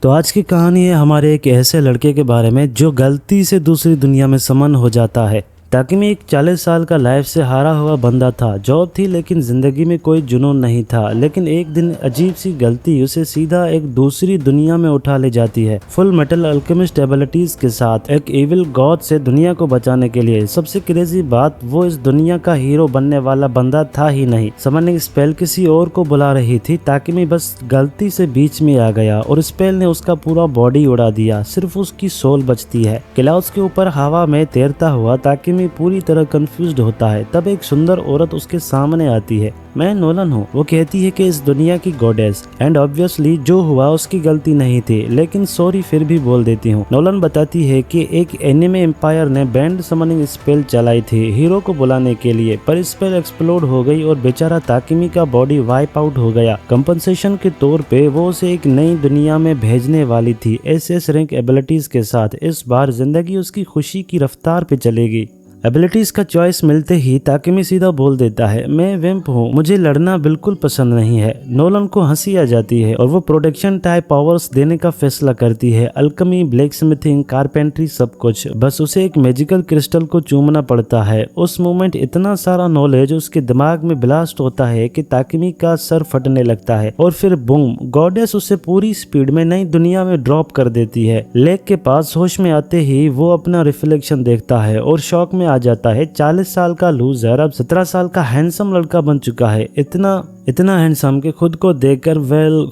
तो आज की कहानी है हमारे एक ऐसे लड़के के बारे में जो गलती से दूसरी दुनिया में समन हो जाता है। ताकिमी एक 40 साल का लाइफ से हारा हुआ बंदा था। जॉब थी लेकिन जिंदगी में कोई जुनून नहीं था। लेकिन एक दिन अजीब सी गलती उसे सीधा एक दूसरी दुनिया में उठा ले जाती है, फुल मेटल अल्केमिस्ट एबिलिटीज के साथ, एक इविल गॉड से दुनिया को बचाने के लिए। सबसे क्रेजी बात, वो इस दुनिया का हीरो बनने वाला बंदा था ही नहीं। समनिंग स्पेल किसी और को बुला रही थी। ताकिमी बस गलती से बीच में आ गया और स्पेल ने उसका पूरा बॉडी उड़ा दिया। सिर्फ उसकी सोल बचती है। क्लाउड्स के ऊपर हवा में तैरता हुआ ताकिमी पूरी तरह कंफ्यूज्ड होता है। तब एक सुंदर औरत उसके सामने आती है। मैं नोलन हूँ। वो कहती है कि इस दुनिया की गॉडेस, एंड ऑब्वियसली जो हुआ उसकी गलती नहीं थी, लेकिन सॉरी फिर भी बोल देती हूँ। नोलन बताती है कि एक एनिमे एम्पायर ने बैंड समनिंग स्पेल चलाई थी हीरो को बुलाने के लिए, पर स्पेल एक्सप्लोड हो गई और बेचारा ताकिमी का बॉडी वाइप आउट हो गया। कंपनसेशन के तौर पे वो उसे एक नई दुनिया में भेजने वाली थी, SS रैंक एबिलिटीज के साथ। इस बार जिंदगी उसकी खुशी की रफ्तार पे चलेगी। एबिलिटीज का चॉइस मिलते ही ताकिमी सीधा बोल देता है, मैं वेम्प हूँ, मुझे लड़ना बिल्कुल पसंद नहीं है। नोलन को हंसी आ जाती है और वो प्रोटेक्शन टाइप पावर्स देने का फैसला करती है। अल्केमी, ब्लैक स्मिथिंग, कारपेंट्री, सब कुछ। बस उसे एक मैजिकल क्रिस्टल को चूमना पड़ता है। उस मोमेंट इतना सारा नॉलेज उसके दिमाग में ब्लास्ट होता है कि ताकिमी का सर फटने लगता है और फिर बूम, गॉडेस उसे पूरी स्पीड में नई दुनिया में ड्रॉप कर देती है। लेक के पास होश में आते ही वो अपना रिफ्लेक्शन देखता है और शॉक में आ जाता है। 40 साल का लूजर अब 17 साल का हैंडसम लड़का बन चुका है। इतना हैंडसम कि खुद को देखकर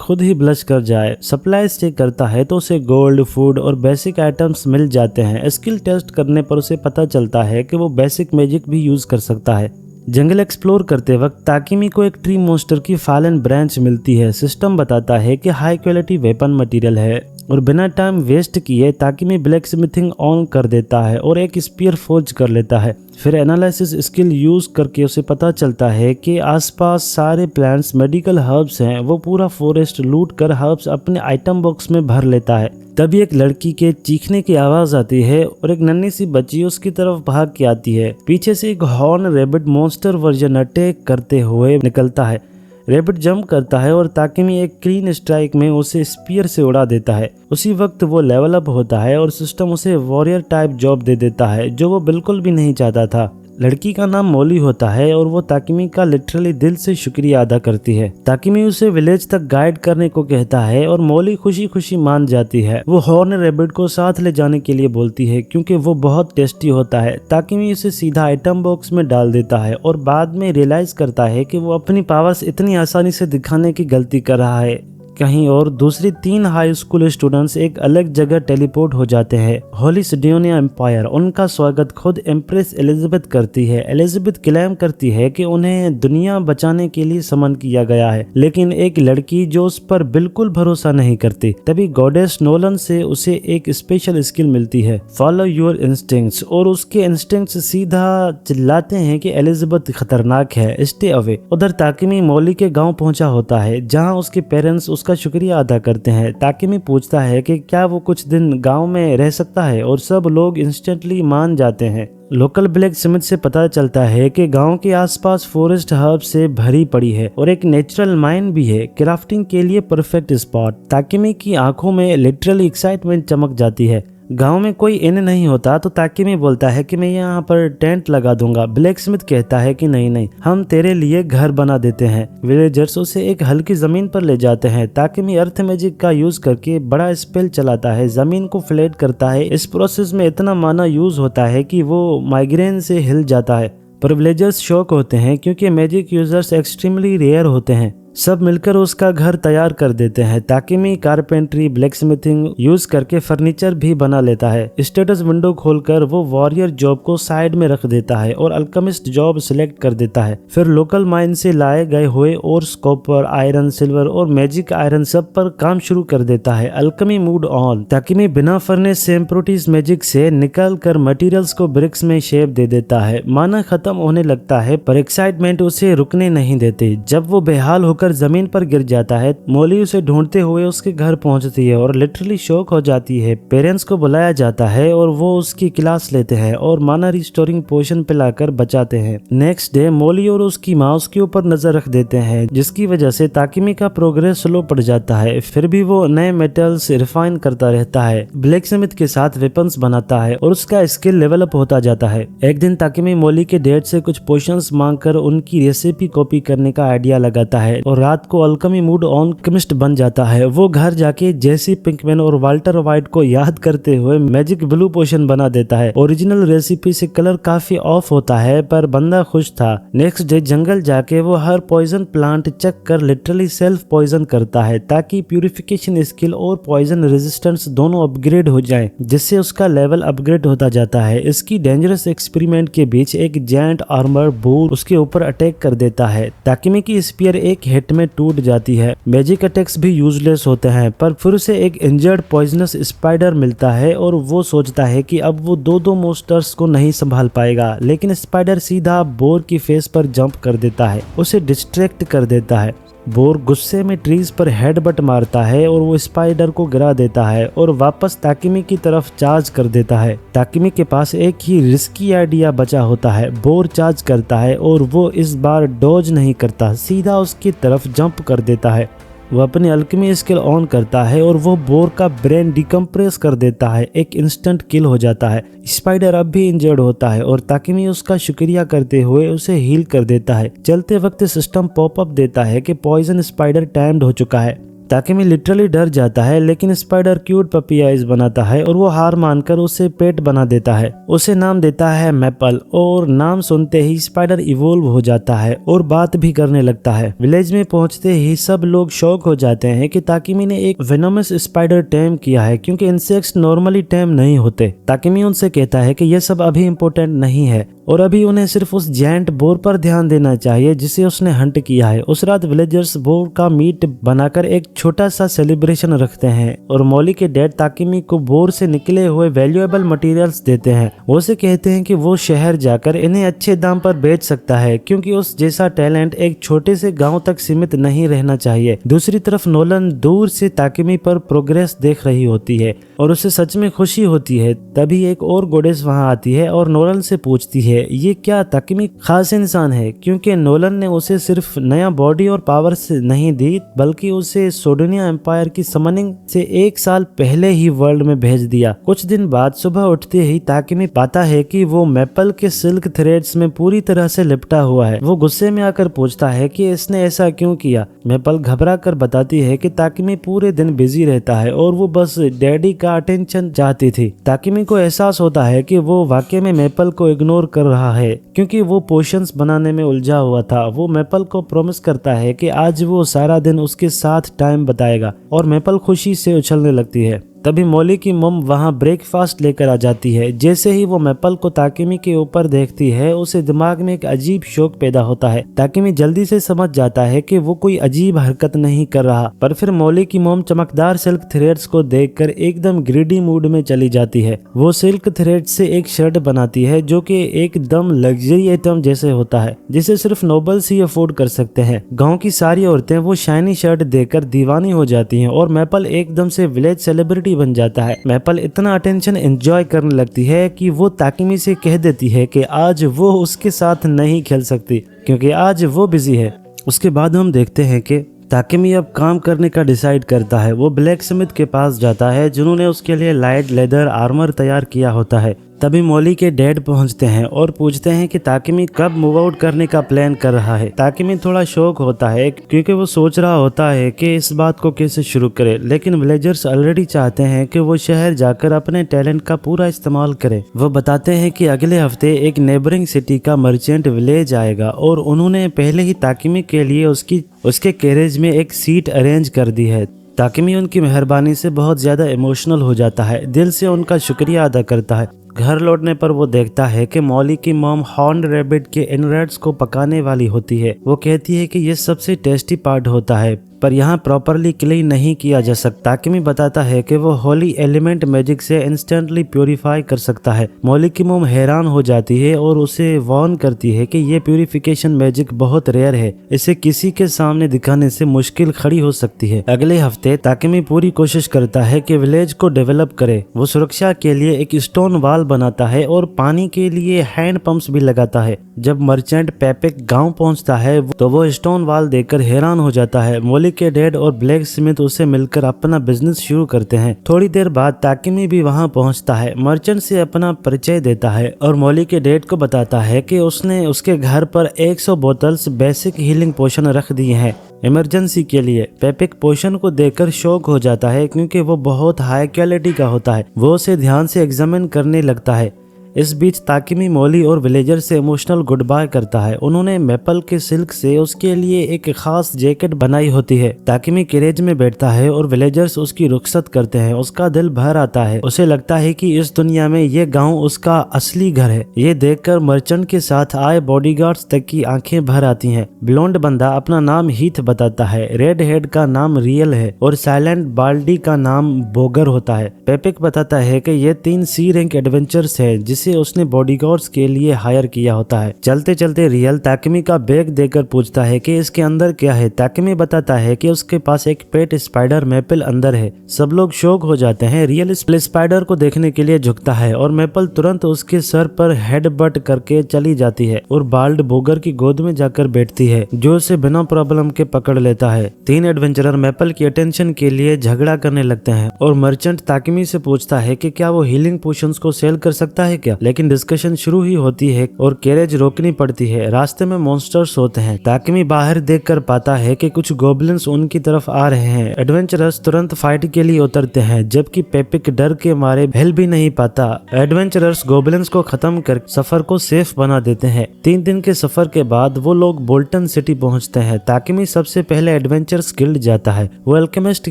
खुद ही ब्लश कर जाए। सप्लाईज चेक करता है तो उसे गोल्ड, फूड और बेसिक आइटम्स मिल जाते हैं। स्किल टेस्ट करने पर उसे पता चलता है कि वो बेसिक मैजिक भी यूज कर सकता है। जंगल एक्सप्लोर करते वक्त ताकिमी को एक ट्री मॉन्स्टर की फॉलन ब्रांच मिलती है। सिस्टम बताता है कि हाई क्वालिटी वेपन मटेरियल है और बिना टाइम वेस्ट किए ताकिमी ब्लैक स्मिथिंग ऑन कर देता है और एक स्पीयर फोर्ज कर लेता है। फिर एनालिसिस स्किल यूज करके उसे पता चलता है कि आसपास सारे प्लांट्स मेडिकल हर्ब्स हैं। वो पूरा फॉरेस्ट लूट कर हर्ब्स अपने आइटम बॉक्स में भर लेता है। तभी एक लड़की के चीखने की आवाज आती है और एक नन्ही सी बच्ची उसकी तरफ भाग के आती है। पीछे से एक horn rabbit monster version attack करते हुए निकलता है। रैबिट जंप करता है और ताकिमी एक क्लीन स्ट्राइक में उसे स्पीयर से उड़ा देता है। उसी वक्त वो लेवल अप होता है और सिस्टम उसे वॉरियर टाइप जॉब दे देता है जो वो बिल्कुल भी नहीं चाहता था। लड़की का नाम मोली होता है और वो ताकिमी का लिटरली दिल से शुक्रिया अदा करती है। ताकिमी उसे विलेज तक गाइड करने को कहता है और मोली खुशी खुशी मान जाती है। वो हॉर्न रैबिट को साथ ले जाने के लिए बोलती है क्योंकि वो बहुत टेस्टी होता है। ताकिमी उसे सीधा आइटम बॉक्स में डाल देता है और बाद में रियलाइज करता है कि वो अपनी पावर्स इतनी आसानी से दिखाने की गलती कर रहा है। कहीं और दूसरी 3 हाई स्कूल स्टूडेंट्स एक अलग जगह टेलीपोर्ट हो जाते हैं, होली सिडोनिया एम्पायर। उनका स्वागत खुद एम्प्रेस एलिजाबेथ करती है। एलिजाबेथ क्लेम करती है कि उन्हें दुनिया बचाने के लिए समन किया गया है, लेकिन एक लड़की जो उस पर बिल्कुल भरोसा नहीं करती। तभी गॉडेस नोलन से उसे एक स्पेशल स्किल मिलती है, फॉलो योर इंस्टिंक्ट्स, और उसके इंस्टिंक्ट्स सीधा चिल्लाते हैं कि एलिजाबेथ खतरनाक है, स्टे अवे। उधर ताकिमी मोली के गाँव पहुंचा होता है जहाँ उसके पेरेंट्स उसका शुक्रिया अदा करते हैं। ताकिमी पूछता है कि क्या वो कुछ दिन गांव में रह सकता है और सब लोग इंस्टेंटली मान जाते हैं। लोकल ब्लैक स्मिथ से पता चलता है कि गांव के आसपास फॉरेस्ट हर्ब से भरी पड़ी है और एक नेचुरल माइन भी है, क्राफ्टिंग के लिए परफेक्ट स्पॉट। ताकिमी की आंखों में लिटरली एक्साइटमेंट चमक जाती है। गांव में कोई इन नहीं होता तो ताकिमी बोलता है कि मैं यहाँ पर टेंट लगा दूंगा। ब्लैक स्मिथ कहता है कि नहीं, हम तेरे लिए घर बना देते हैं। विलेजर्स उसे एक हल्की जमीन पर ले जाते हैं। ताकिमी अर्थ मैजिक का यूज करके बड़ा स्पेल चलाता है, जमीन को फ्लैट करता है। इस प्रोसेस में इतना माना यूज होता है कि वो माइग्रेन से हिल जाता है। पर विलेजर्स शॉक होते हैं क्योंकि मैजिक यूजर्स एक्सट्रीमली रेयर होते हैं। सब मिलकर उसका घर तैयार कर देते हैं। ताकिमी कारपेंट्री, ब्लैक स्मिथिंग यूज करके फर्नीचर भी बना लेता है। स्टेटस विंडो खोलकर वो वॉरियर जॉब को साइड में रख देता है और अल्केमिस्ट जॉब सिलेक्ट कर देता है। फिर लोकल माइन से लाए गए हुए और कॉपर, आयरन, सिल्वर और मैजिक आयरन सब पर काम शुरू कर देता है। Alchemy mood on. ताकिमी बिना फर्नेस से इम्प्रोटीज मैजिक से निकल कर मटेरियल्स को ब्रिक्स में शेप दे देता है। माना खत्म होने लगता है पर एक्साइटमेंट उसे रुकने नहीं देते। जब वो बेहाल होकर होकर जमीन पर गिर जाता है। मॉली उसे ढूंढते हुए उसके घर पहुंचती है और लिटरली शॉक हो जाती है। पेरेंट्स को बुलाया जाता है और वो उसकी क्लास लेते हैं और माना रिस्टोरिंग पोशन पिलाकर बचाते हैं। नेक्स्ट डे मॉली और उसकी माँ उसके ऊपर नजर रख देते हैं, जिसकी वजह से ताकिमी का प्रोग्रेस स्लो पड़ जाता है। फिर भी वो नए मेटल्स रिफाइन करता रहता है, ब्लैक स्मिथ के साथ वेपन्स बनाता है और उसका स्किल लेवल अप होता जाता है। एक दिन ताकिमी मॉली के डैड से कुछ पोशंस मांगकर उनकी रेसिपी कॉपी करने का आइडिया लगाता है और रात को अल्केमी मूड ऑन केमिस्ट बन जाता है। वो घर जाके जेसी पिंकमैन और वाल्टर वाइट को याद करते हुए मैजिक ब्लू पोशन बना देता है। ओरिजिनल रेसिपी से कलर काफी ऑफ होता है पर बंदा खुश था। नेक्स्ट डे जंगल जाके वो हर पॉइजन प्लांट चेक कर लिटरली सेल्फ पॉइजन करता है ताकि प्यूरिफिकेशन स्किल और पॉइजन रेजिस्टेंस दोनों अपग्रेड हो जाएं, जिससे उसका लेवल अपग्रेड होता जाता है। इसकी डेंजरस एक्सपेरिमेंट के बीच एक जायंट आर्मर बोर उसके ऊपर अटैक कर देता है। ताकिमी की स्पीयर एक हिट में टूट जाती है। मैजिक अटैक्स भी यूजलेस होते हैं, पर फिर उसे एक इंजर्ड पॉइजनस स्पाइडर मिलता है और वो सोचता है कि अब वो दो मोस्टर्स को नहीं संभाल पाएगा, लेकिन स्पाइडर सीधा बोर की फेस पर जंप कर देता है, उसे डिस्ट्रैक्ट कर देता है। बोर गुस्से में ट्रीज पर हेडबट मारता है और वो स्पाइडर को गिरा देता है और वापस ताकिमी की तरफ चार्ज कर देता है। ताकिमी के पास एक ही रिस्की आइडिया बचा होता है। बोर चार्ज करता है और वो इस बार डॉज नहीं करता, सीधा उसकी तरफ जंप कर देता है। वो अपनी अल्केमी स्किल ऑन करता है और वो बोर का ब्रेन डिकम्प्रेस कर देता है। एक इंस्टेंट किल हो जाता है। स्पाइडर अब भी इंजर्ड होता है और ताकिमी उसका शुक्रिया करते हुए उसे हील कर देता है। चलते वक्त सिस्टम पॉपअप देता है कि पॉइजन स्पाइडर टैम्ड हो चुका है। ताकिमी लिटरली डर जाता है, लेकिन स्पाइडर क्यूट पपी आइज बनाता है और वो हार मानकर उसे पेट बना देता है। उसे नाम देता है मैपल और नाम सुनते ही स्पाइडर इवोल्व हो जाता है और बात भी करने लगता है। विलेज में पहुंचते ही सब लोग शॉक हो जाते हैं कि ताकिमी ने एक वेनोमस स्पाइडर टेम किया है, क्योंकि इंसेक्ट्स नॉर्मली टेम नहीं होते। ताकिमी उनसे कहता है कि यह सब अभी इम्पोर्टेंट नहीं है और अभी उन्हें सिर्फ उस जायंट बोर पर ध्यान देना चाहिए जिसे उसने हंट किया है। उस रात विलेजर्स बोर का मीट बनाकर एक छोटा सा सेलिब्रेशन रखते हैं और मॉली के डैड ताकिमी को बोर से निकले हुए वैल्यूएबल मटेरियल्स देते हैं। वो उसे कहते हैं कि वो शहर जाकर इन्हें अच्छे दाम पर बेच सकता है, क्योंकि उस जैसा टैलेंट एक छोटे से गांव तक सीमित नहीं रहना चाहिए। दूसरी तरफ नोलन दूर से ताकिमी पर प्रोग्रेस देख रही होती है और उसे सच में खुशी होती है। तभी एक और गोडेस वहां आती है और नोलन से पूछती है ये क्या ताकिमी खास इंसान है, क्योंकि नोलन ने उसे सिर्फ नया बॉडी और पावर्स नहीं दी, बल्कि उसे सोडोनिया एम्पायर की समनिंग से 1 साल पहले ही वर्ल्ड में भेज दिया। कुछ दिन बाद सुबह उठते ही ताकिमी पाता है कि वो मैपल के सिल्क थ्रेड्स में पूरी तरह से लिपटा हुआ है। वो गुस्से में आकर पूछता है कि इसने ऐसा क्यों किया। मैपल घबरा कर बताती है कि ताकिमी पूरे दिन बिजी रहता है और वो बस डैडी का अटेंशन चाहती थी। ताकिमी को एहसास होता है कि वो वाकई में मैपल को इग्नोर कर रहा है, क्योंकि वो पोशंस बनाने में उलझा हुआ था। वो मैपल को प्रॉमिस करता है कि आज वो सारा दिन उसके साथ टाइम बताएगा और मैपल खुशी से उछलने लगती है। तभी मॉली की मम वहां ब्रेकफास्ट लेकर आ जाती है। जैसे ही वो मैपल को ताकिमी के ऊपर देखती है, उसे दिमाग में एक अजीब शौक पैदा होता है। ताकिमी जल्दी से समझ जाता है कि वो कोई अजीब हरकत नहीं कर रहा, पर फिर मॉली की मम चमकदार सिल्क थ्रेड्स को देखकर एकदम ग्रीडी मूड में चली जाती है। वो सिल्क थ्रेड से एक शर्ट बनाती है जो कि एकदम लग्जरी आइटम जैसे होता है, जिसे सिर्फ नोबल्स ही अफोर्ड कर सकते हैं। गाँव की सारी औरतें वो शाइनी शर्ट देखकर दीवानी हो जाती है और मैपल एकदम से विलेज सेलिब्रिटी बन जाता है। मैपल इतना अटेंशन एंजॉय करने लगती है कि वो ताकिमी से कह देती है कि आज वो उसके साथ नहीं खेल सकती, क्योंकि आज वो बिजी है। उसके बाद हम देखते हैं कि ताकिमी अब काम करने का डिसाइड करता है। वो ब्लैक स्मिथ के पास जाता है जिन्होंने उसके लिए लाइट लेदर आर्मर तैयार किया होता है। तभी मॉली के डैड पहुंचते हैं और पूछते हैं कि ताकिमी कब मूव आउट करने का प्लान कर रहा है। ताकिमी थोड़ा शॉक होता है क्योंकि वो सोच रहा होता है कि इस बात को कैसे शुरू करे, लेकिन विलेजर्स ऑलरेडी चाहते हैं कि वो शहर जाकर अपने टैलेंट का पूरा इस्तेमाल करे। वो बताते हैं कि अगले हफ्ते एक नेबरिंग सिटी का मर्चेंट विलेज आएगा और उन्होंने पहले ही ताकिमी के लिए उसके कैरेज में एक सीट अरेंज कर दी है। ताकिमी उनकी मेहरबानी से बहुत ज्यादा इमोशनल हो जाता है, दिल से उनका शुक्रिया अदा करता है। घर लौटने पर वो देखता है कि मॉली की मॉम हॉर्न रैबिट के इनरेट्स को पकाने वाली होती है। वो कहती है कि ये सबसे टेस्टी पार्ट होता है, पर यहाँ प्रॉपरली क्लीन नहीं किया जा सकता। ताकिमी बताता है कि वो होली एलिमेंट मैजिक से इंस्टेंटली प्यूरिफाई कर सकता है। मौली की मोम हैरान हो जाती है और उसे वार्न करती है कि ये प्यूरिफिकेशन मैजिक बहुत रेयर है, इसे किसी के सामने दिखाने से मुश्किल खड़ी हो सकती है। अगले हफ्ते ताकिमी पूरी कोशिश करता है कि विलेज को डेवलप करे। वो सुरक्षा के लिए एक स्टोन वॉल बनाता है और पानी के लिए हैंड पंप्स भी लगाता है। जब मर्चेंट पेपिक गांव पहुंचता है तो वो स्टोन वॉल देखकर हैरान हो जाता है। मौली के डैड और ब्लैक स्मिथ उसे मिलकर अपना बिजनेस शुरू करते हैं। थोड़ी देर बाद ताकिमी भी वहां पहुंचता है, मर्चेंट से अपना परिचय देता है और मौली के डैड को बताता है कि उसने उसके घर पर 100 बोतल्स बेसिक हीलिंग पोशन रख दिए हैं इमरजेंसी के लिए। पेपिक पोशन को देखकर शॉक हो जाता है क्योंकि वो बहुत हाई क्वालिटी का होता है। वो उसे ध्यान से एग्जामिन करने लगता है। इस बीच ताकिमी मौली और विलेजर से इमोशनल गुड बाय करता है। उन्होंने मेपल के सिल्क से उसके लिए एक खास जैकेट बनाई होती है। ताकिमी कैरेज में बैठता है और विलेजर्स उसकी रुखसत करते हैं। उसका दिल भर आता है। उसे लगता है कि इस दुनिया में ये गांव उसका असली घर है। ये देखकर मर्चेंट के साथ आए बॉडीगार्ड्स तक की आंखें भर आती हैं। ब्लॉन्ड बंदा अपना नाम हीथ बताता है, रेड हेड का नाम रियल है और साइलेंट बाल्डी का नाम बोगर होता है। पेपिक बताता है कि ये 3 सी रैंक एडवेंचर्स है जिसे उसने बॉडीगार्ड्स के लिए हायर किया होता है। चलते चलते रियल ताकिमी का बैग देकर पूछता है कि इसके अंदर क्या है। ताकिमी बताता है कि उसके पास एक पेट स्पाइडर मेपल अंदर है। सब लोग शॉक हो जाते हैं। रियल इस स्पाइडर को देखने के लिए झुकता है और मेपल तुरंत उसके सर पर हेडबट करके चली जाती है और बाल्ड बोगर की गोद में जाकर बैठती है, जो उसे बिना प्रॉब्लम के पकड़ लेता है। 3 एडवेंचरर मेपल की अटेंशन के लिए झगड़ा करने लगते हैं और मर्चेंट ताकिमी से पूछता है कि क्या वो हीलिंग पोशंस को सेल कर सकता है क्या। लेकिन डिस्कशन शुरू ही होती है और कैरेज रोकनी पड़ती है। रास्ते में मॉन्स्टर्स होते हैं। ताकिमी बाहर देखकर पाता है कि कुछ गोबलिन्स उनकी तरफ आ रहे हैं। एडवेंचरर्स तुरंत फाइट के लिए उतरते हैं, जबकि पेपिक डर के मारे हिल भी नहीं पाता। एडवेंचरर्स गोबलिन्स को खत्म कर सफर को सेफ बना देते हैं। 3 दिन के सफर के बाद वो लोग बोल्टन सिटी पहुंचते हैं। ताकिमी सबसे पहले एडवेंचर्स गिल्ड जाता है। वो अल्केमिस्ट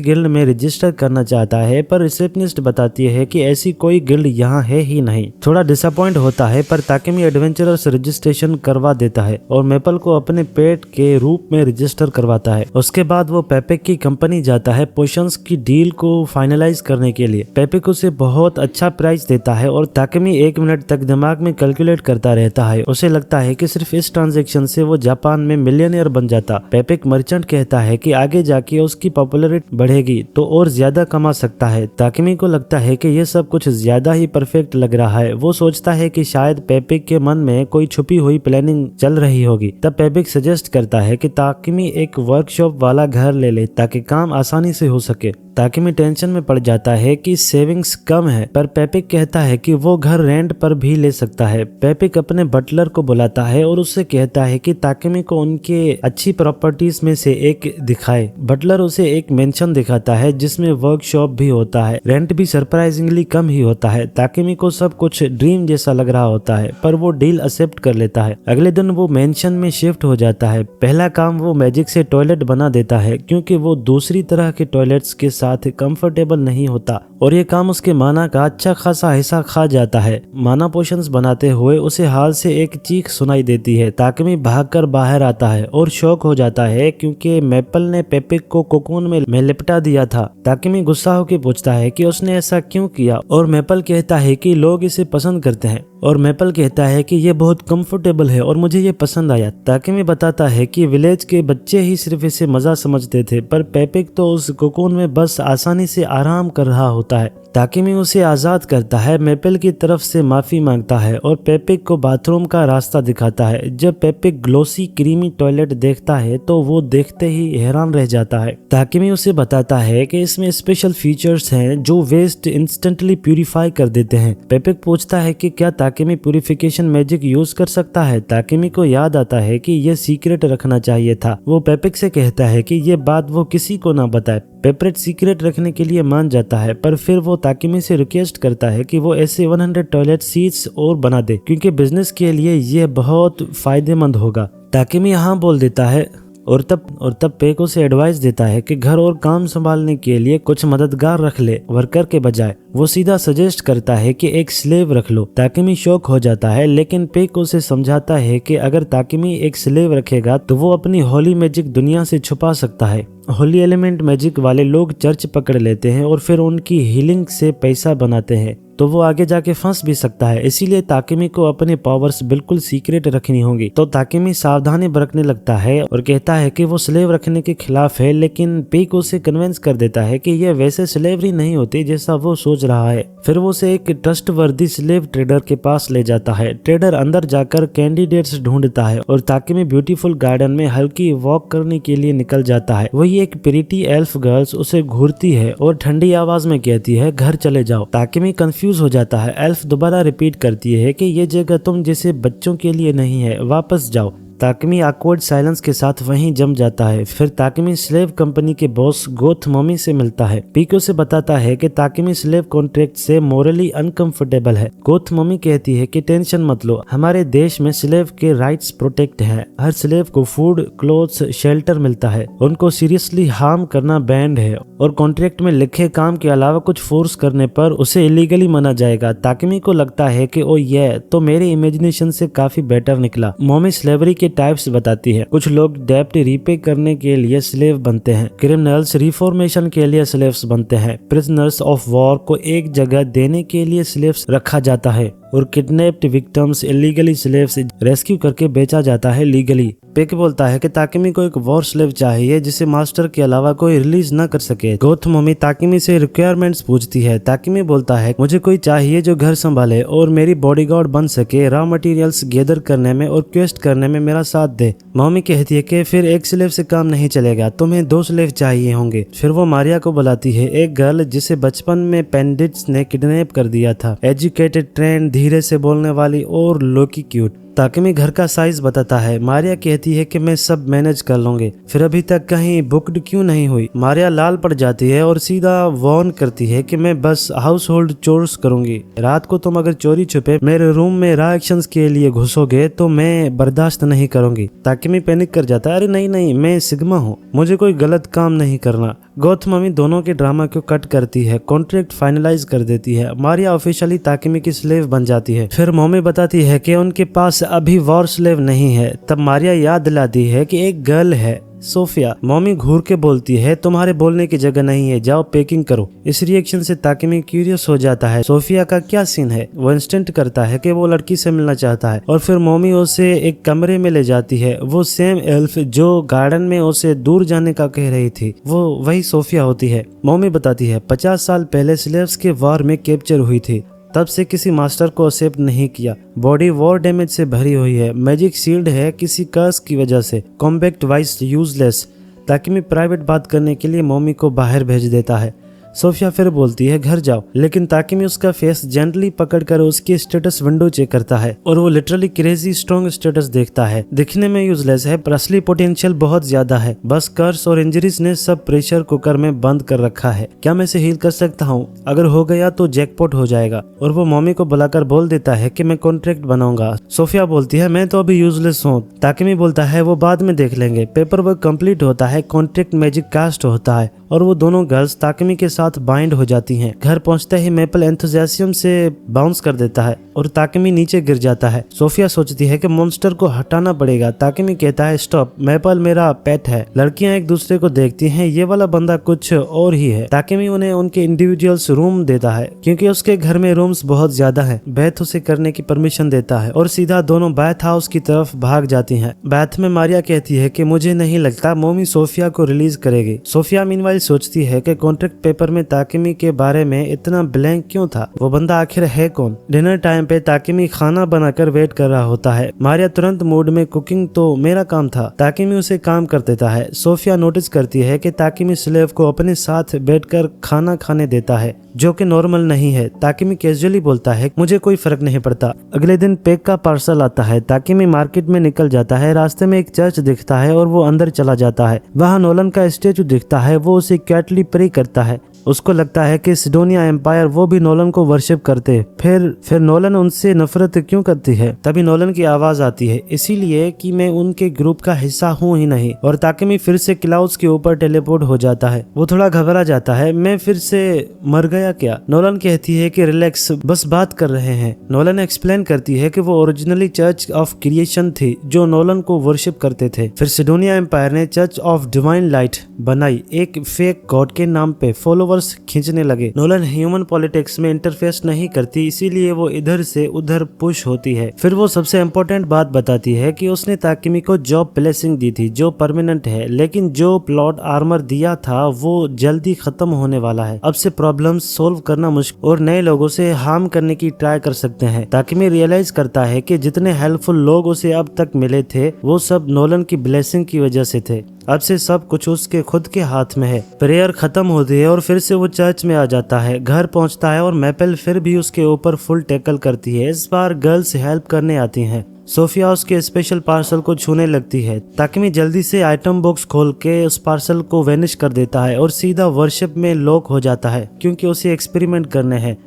गिल्ड में रजिस्टर करना चाहता है, पर रिसेप्शनिस्ट बताती है कि ऐसी कोई गिल्ड यहाँ है ही नहीं। थोड़ा डिसअपॉइंट होता है, पर ताकिमी एडवेंचरर्स रजिस्ट्रेशन करवा देता है और मेपल को अपने पेट के रूप में रजिस्टर करवाता है। उसके बाद वो पेपिक की कंपनी जाता है पोशंस की डील को फाइनलाइज करने के लिए। पेपिक उसे बहुत अच्छा प्राइस देता है और ताकिमी 1 मिनट तक दिमाग में कैलकुलेट करता रहता है। उसे लगता है कि सिर्फ इस ट्रांजेक्शन से वो जापान में मिलियनियर बन जाता। पेपिक मर्चेंट कहता है कि आगे जाके उसकी पॉपुलैरिटी बढ़ेगी तो और ज्यादा कमा सकता है। ताकिमी को लगता है कि ये सब कुछ ज्यादा ही परफेक्ट लग रहा है। वो सोचता है कि शायद पेपिक के मन में कोई छुपी हुई प्लानिंग चल रही होगी। तब पेपिक सजेस्ट करता है कि ताकिमी एक वर्कशॉप वाला घर ले ले ताकि काम आसानी से हो सके। ताकिमी टेंशन में पड़ जाता है कि सेविंग्स कम है, पर पेपिक कहता है कि वो घर रेंट पर भी ले सकता है। पेपिक अपने बटलर को बुलाता है और उससे कहता है कि ताकिमी को उनके अच्छी प्रॉपर्टीज में से एक दिखाए। बटलर उसे एक मेंशन दिखाता है जिसमें वर्कशॉप भी होता है। रेंट भी सरप्राइजिंगली कम ही होता है। ताकिमी को सब कुछ ड्रीम जैसा लग रहा होता है, पर वो डील एक्सेप्ट कर लेता है। अगले दिन वो मेंशन में शिफ्ट हो जाता है। पहला काम वो मैजिक से टॉयलेट बना देता है, क्योंकि वो दूसरी तरह के टॉयलेट्स के साथ कंफर्टेबल नहीं होता और ये काम उसके माना का अच्छा खासा हिस्सा खा जाता है। माना पोशंस बनाते हुए उसे हाल से एक चीख सुनाई देती है। ताकिमी भागकर बाहर आता है और शॉक हो जाता है क्योंकि मेपल ने पेपिक को कोकून में लिपटा दिया था। ताकिमी गुस्सा होकर पूछता है कि उसने ऐसा क्यों किया और मेपल कहता है कि लोग इसे पसंद करते हैं और मेपल कहता है कि ये बहुत कंफर्टेबल है और मुझे ये पसंद आया। ताकिमी बताता है कि विलेज के बच्चे ही सिर्फ इसे मजा समझते थे, पर पेपिक तो उस कोकून में बस आसानी से आराम कर रहा होता है। ताकिमी उसे आजाद करता है, मेपल की तरफ से माफी मांगता है और पेपिक को बाथरूम का रास्ता दिखाता है। जब पेपिक ग्लोसी क्रीमी टॉयलेट देखता है तो वो देखते ही हैरान रह जाता है। ताकिमी उसे बताता है कि इसमें स्पेशल फीचर्स हैं जो वेस्ट इंस्टेंटली प्यूरिफाई कर देते हैं। पेपिक पूछता है कि क्या ताकिमी प्यूरिफिकेशन मैजिक यूज कर सकता है। ताकिमी को याद आता है कि ये सीक्रेट रखना चाहिए था। वो पेपिक से कहता है कि ये बात वो किसी को ना बताए। पेपरेट सीक्रेट रखने के लिए मान जाता है, पर फिर वो ताकिमी से रिक्वेस्ट करता है कि वो ऐसे 100 टॉयलेट सीट्स और बना दे, क्योंकि बिजनेस के लिए ये बहुत फायदेमंद होगा। ताकिमी हाँ बोल देता है। और तब पेक उसे एडवाइस देता है कि घर और काम संभालने के लिए कुछ मददगार रख ले वर्कर के बजाय। वो सीधा सजेस्ट करता है कि एक स्लेव रख लो। ताकिमी शौक हो जाता है, लेकिन पेक उसे समझाता है कि अगर ताकिमी एक स्लेव रखेगा तो वो अपनी होली मैजिक दुनिया से छुपा सकता है। होली एलिमेंट मैजिक वाले लोग चर्च पकड़ लेते हैं और फिर उनकी हीलिंग से पैसा बनाते हैं, तो वो आगे जाके फंस भी सकता है। इसीलिए ताकिमी को अपने पावर्स बिल्कुल सीक्रेट रखनी होंगी। तो ताकिमी सावधानी बरतने लगता है और कहता है कि वो स्लेव रखने के खिलाफ है, लेकिन पेक उसे कन्विंस कर देता है कि ये वैसे स्लेवरी नहीं होती जैसा वो सोच रहा है। फिर वो उसे एक ट्रस्टवर्दी स्लेव ट्रेडर के पास ले जाता है। ट्रेडर अंदर जाकर कैंडिडेट्स ढूंढता है और ताकिमी ब्यूटीफुल गार्डन में हल्की वॉक करने के लिए निकल जाता है। वही एक प्रीटी एल्फ गर्ल्स उसे घूरती है और ठंडी आवाज में कहती है, घर चले जाओ। ताकिमी कंफ्यूज हो जाता है। एल्फ दोबारा रिपीट करती है कि ये जगह तुम जैसे बच्चों के लिए नहीं है, वापस जाओ। ताकिमी ऑकवर्ड साइलेंस के साथ वहीं जम जाता है। फिर ताकिमी स्लेव कंपनी के बॉस गोथ मॉमी से मिलता है। पीको से बताता है कि ताकिमी स्लेव कॉन्ट्रैक्ट से मोरली अनकंफर्टेबल है। गोथ मॉमी कहती है कि टेंशन मत लो, हमारे देश में स्लेव के राइट्स प्रोटेक्ट हैं। हर स्लेव को फूड, क्लोथ्स, शेल्टर मिलता है। उनको सीरियसली हार्म करना बैंड है और कॉन्ट्रैक्ट में लिखे काम के अलावा कुछ फोर्स करने पर उसे इलीगली माना जाएगा। ताकिमी को लगता है कि ओ ये तो मेरे इमेजिनेशन से काफी बेटर निकला। मॉमी स्लेवरी के टाइप्स बताती है। कुछ लोग डेब्ट रीपे करने के लिए स्लेव बनते हैं, क्रिमिनल्स रिफॉर्मेशन के लिए स्लेव्स बनते हैं, प्रिजनर्स ऑफ वॉर को एक जगह देने के लिए स्लेव्स रखा जाता है और किडनैप्ड विक्टिम्स इलीगली स्लेव से रेस्क्यू करके बेचा जाता है लीगली। पेक बोलता है कि ताकिमी को एक वॉर स्लेव चाहिए जिसे मास्टर के अलावा कोई रिलीज न कर सके। गोथ मॉमी ताकिमी से रिक्वायरमेंट्स पूछती है। ताकिमी बोलता है, मुझे कोई चाहिए जो घर संभाले और मेरी बॉडीगार्ड बन सके, रॉ मटेरियल्स गैदर करने में और क्वेस्ट करने में मेरा साथ दे। मॉमी कहती है कि फिर एक स्लेव से काम नहीं चलेगा, तुम्हें 2 स्लेव चाहिए होंगे। फिर वो मारिया को बुलाती है, एक गर्ल जिसे बचपन में पेंडिट्स ने किडनैप कर दिया था, एजुकेटेड, ट्रेंड, धीरे से बोलने वाली और लोकी क्यूट। ताकिमी घर का साइज बताता है। मारिया कहती है कि मैं सब मैनेज कर लूंगी। फिर अभी तक कहीं बुक्ड क्यों नहीं हुई? मारिया लाल पड़ जाती है और सीधा वार्न करती है कि मैं बस हाउस होल्ड चोर्स करूंगी। रात को तुम अगर चोरी छुपे मेरे रूम में रॉ एक्शंस के लिए घुसोगे तो मैं बर्दाश्त नहीं करूंगी। ताकिमी पैनिक कर जाता है, अरे नहीं, मैं सिग्मा हूँ, मुझे कोई गलत काम नहीं करना। गोथ मॉमी दोनों के ड्रामा को कट करती है, कॉन्ट्रैक्ट फाइनलाइज कर देती है। मारिया ऑफिशियली ताकिमी की स्लेव बन जाती है। फिर मॉमी बताती है कि उनके पास अभी वॉर स्लेव नहीं है। तब मारिया याद दिलाती है कि एक गर्ल है, सोफिया। मॉमी घूर के बोलती है, तुम्हारे बोलने की जगह नहीं है, जाओ पैकिंग करो। इस रिएक्शन से ताकिमी क्यूरियस हो जाता है, सोफिया का क्या सीन है। वो इंस्टेंट करता है कि वो लड़की से मिलना चाहता है और फिर मॉमी उसे एक कमरे में ले जाती है। वो सेम एल्फ जो गार्डन में उसे दूर जाने का कह रही थी, वो वही सोफिया होती है। मॉमी बताती है 50 साल पहले स्लेव्स के वॉर में कैप्चर हुई थी, तब से किसी मास्टर को एक्सेप्ट नहीं किया। बॉडी वॉर डैमेज से भरी हुई है, मैजिक शील्ड है किसी कर्स की वजह से, कॉम्पैक्ट वाइस यूजलेस। ताकिमी प्राइवेट बात करने के लिए मॉमी को बाहर भेज देता है। सोफिया फिर बोलती है घर जाओ, लेकिन ताकिमी उसका फेस जेंटली पकड़कर उसकी स्टेटस विंडो चेक करता है और वो लिटरली क्रेजी स्ट्रॉन्ग स्टेटस देखता है। दिखने में यूजलेस है पर असली पोटेंशियल बहुत ज्यादा है, बस कर्स और इंजरीज ने सब प्रेशर कुकर में बंद कर रखा है। क्या मैं इसे हील कर सकता हूँ? अगर हो गया तो जैकपॉट हो जाएगा। और वो मॉमी को बुलाकर बोल देता है कि मैं कॉन्ट्रैक्ट बनाऊंगा। सोफिया बोलती है मैं तो अभी यूजलेस हूँ। ताकिमी बोलता है वो बाद में देख लेंगे। पेपर वर्क कंप्लीट होता है, कॉन्ट्रैक्ट मैजिक कास्ट होता है और वो दोनों गर्ल्स ताकिमी के साथ बाइंड हो जाती हैं। घर पहुंचते ही मेपल एंथुसियाज्म से बाउंस कर देता है और ताकिमी नीचे गिर जाता है। सोफिया सोचती है कि मॉन्स्टर को हटाना पड़ेगा। ताकिमी कहता है स्टॉप, मेपल मेरा पेट है। लड़कियां एक दूसरे को देखती हैं, ये वाला बंदा कुछ और ही है। ताकिमी उन्हें उनके इंडिविजुअल्स रूम देता है क्योंकि उसके घर में रूम्स बहुत ज्यादा हैं। बैथ उसे करने की परमिशन देता है और सीधा दोनों बैथ हाउस की तरफ भाग जाती हैं। बैथ में मारिया कहती है कि मुझे नहीं लगता मॉमी सोफिया को रिलीज करेगी। सोफिया मीनवाइल सोचती है कि कॉन्ट्रैक्ट पेपर में ताकिमी के बारे में इतना ब्लैंक क्यों था, वो बंदा आखिर है कौन। डिनर टाइम पे ताकिमी खाना बनाकर वेट कर रहा होता है। मारिया तुरंत मूड में, कुकिंग तो मेरा काम था। ताकिमी उसे काम कर देता है। सोफिया नोटिस करती है कि ताकिमी स्लेव को अपने साथ बैठकर खाना खाने देता है जो कि नॉर्मल नहीं है। ताकिमी कैजुअली बोलता है मुझे कोई फर्क नहीं पड़ता। अगले दिन पेक का पार्सल आता है। ताकिमी मार्केट में निकल जाता है। रास्ते में एक चर्च दिखता है और वो अंदर चला जाता है। वहाँ नोलन का स्टेचू दिखता है, वो उसे कैटली प्रे करता है। उसको लगता है कि सिडोनिया एम्पायर वो भी नोलन को वर्शिप करते। फिर नोलन उनसे नफरत क्यों करती है? तभी नोलन की आवाज आती है, इसीलिए कि मैं उनके ग्रुप का हिस्सा हूँ ही नहीं। और ताकेमी फिर से क्लाउड्स के ऊपर टेलीपोर्ट हो जाता है। वो थोड़ा घबरा जाता है, मैं फिर से मर गया क्या? नोलन कहती है कि रिलैक्स, बस बात कर रहे हैं। नोलन एक्सप्लेन करती है कि वो ओरिजिनली चर्च ऑफ क्रिएशन थी जो नोलन को वर्शिप करते थे। फिर सिडोनिया एम्पायर ने चर्च ऑफ डिवाइन लाइट बनाई, एक फेक गॉड के नाम पे फॉलोवर्स खींचने लगे। नोलन ह्यूमन पॉलिटिक्स में इंटरफेस नहीं करती, इसीलिए वो इधर से उधर पुश होती है। फिर वो सबसे इम्पोर्टेंट बात बताती है कि उसने ताकिमी को जॉब ब्लेसिंग दी थी जो परमानेंट है, लेकिन जो प्लॉट आर्मर दिया था वो जल्दी खत्म होने वाला है। अब से प्रॉब्लम्स सोल्व करना मुश्किल और नए लोगों से हार्म करने की ट्राई कर सकते हैं। ताकिमी रियलाइज करता है कि जितने हेल्पफुल लोग उसे अब तक मिले थे वो सब नोलन की ब्लेसिंग की वजह से थे। अब से सब कुछ उसके खुद के हाथ में है। प्रेयर खत्म होती है और फिर से वो चर्च में आ जाता है। घर पहुंचता है और मैपल फिर भी उसके ऊपर फुल टैकल करती है। इस बार गर्ल्स हेल्प करने आती हैं। सोफिया उसके स्पेशल पार्सल को छूने लगती है। ताकिमी जल्दी से आइटम बॉक्स खोल के उस पार्सल को वेनिश कर देता है और सीधा वर्शिप में लॉक हो जाता है क्योंकि उसे एक्सपेरिमेंट करने हैं।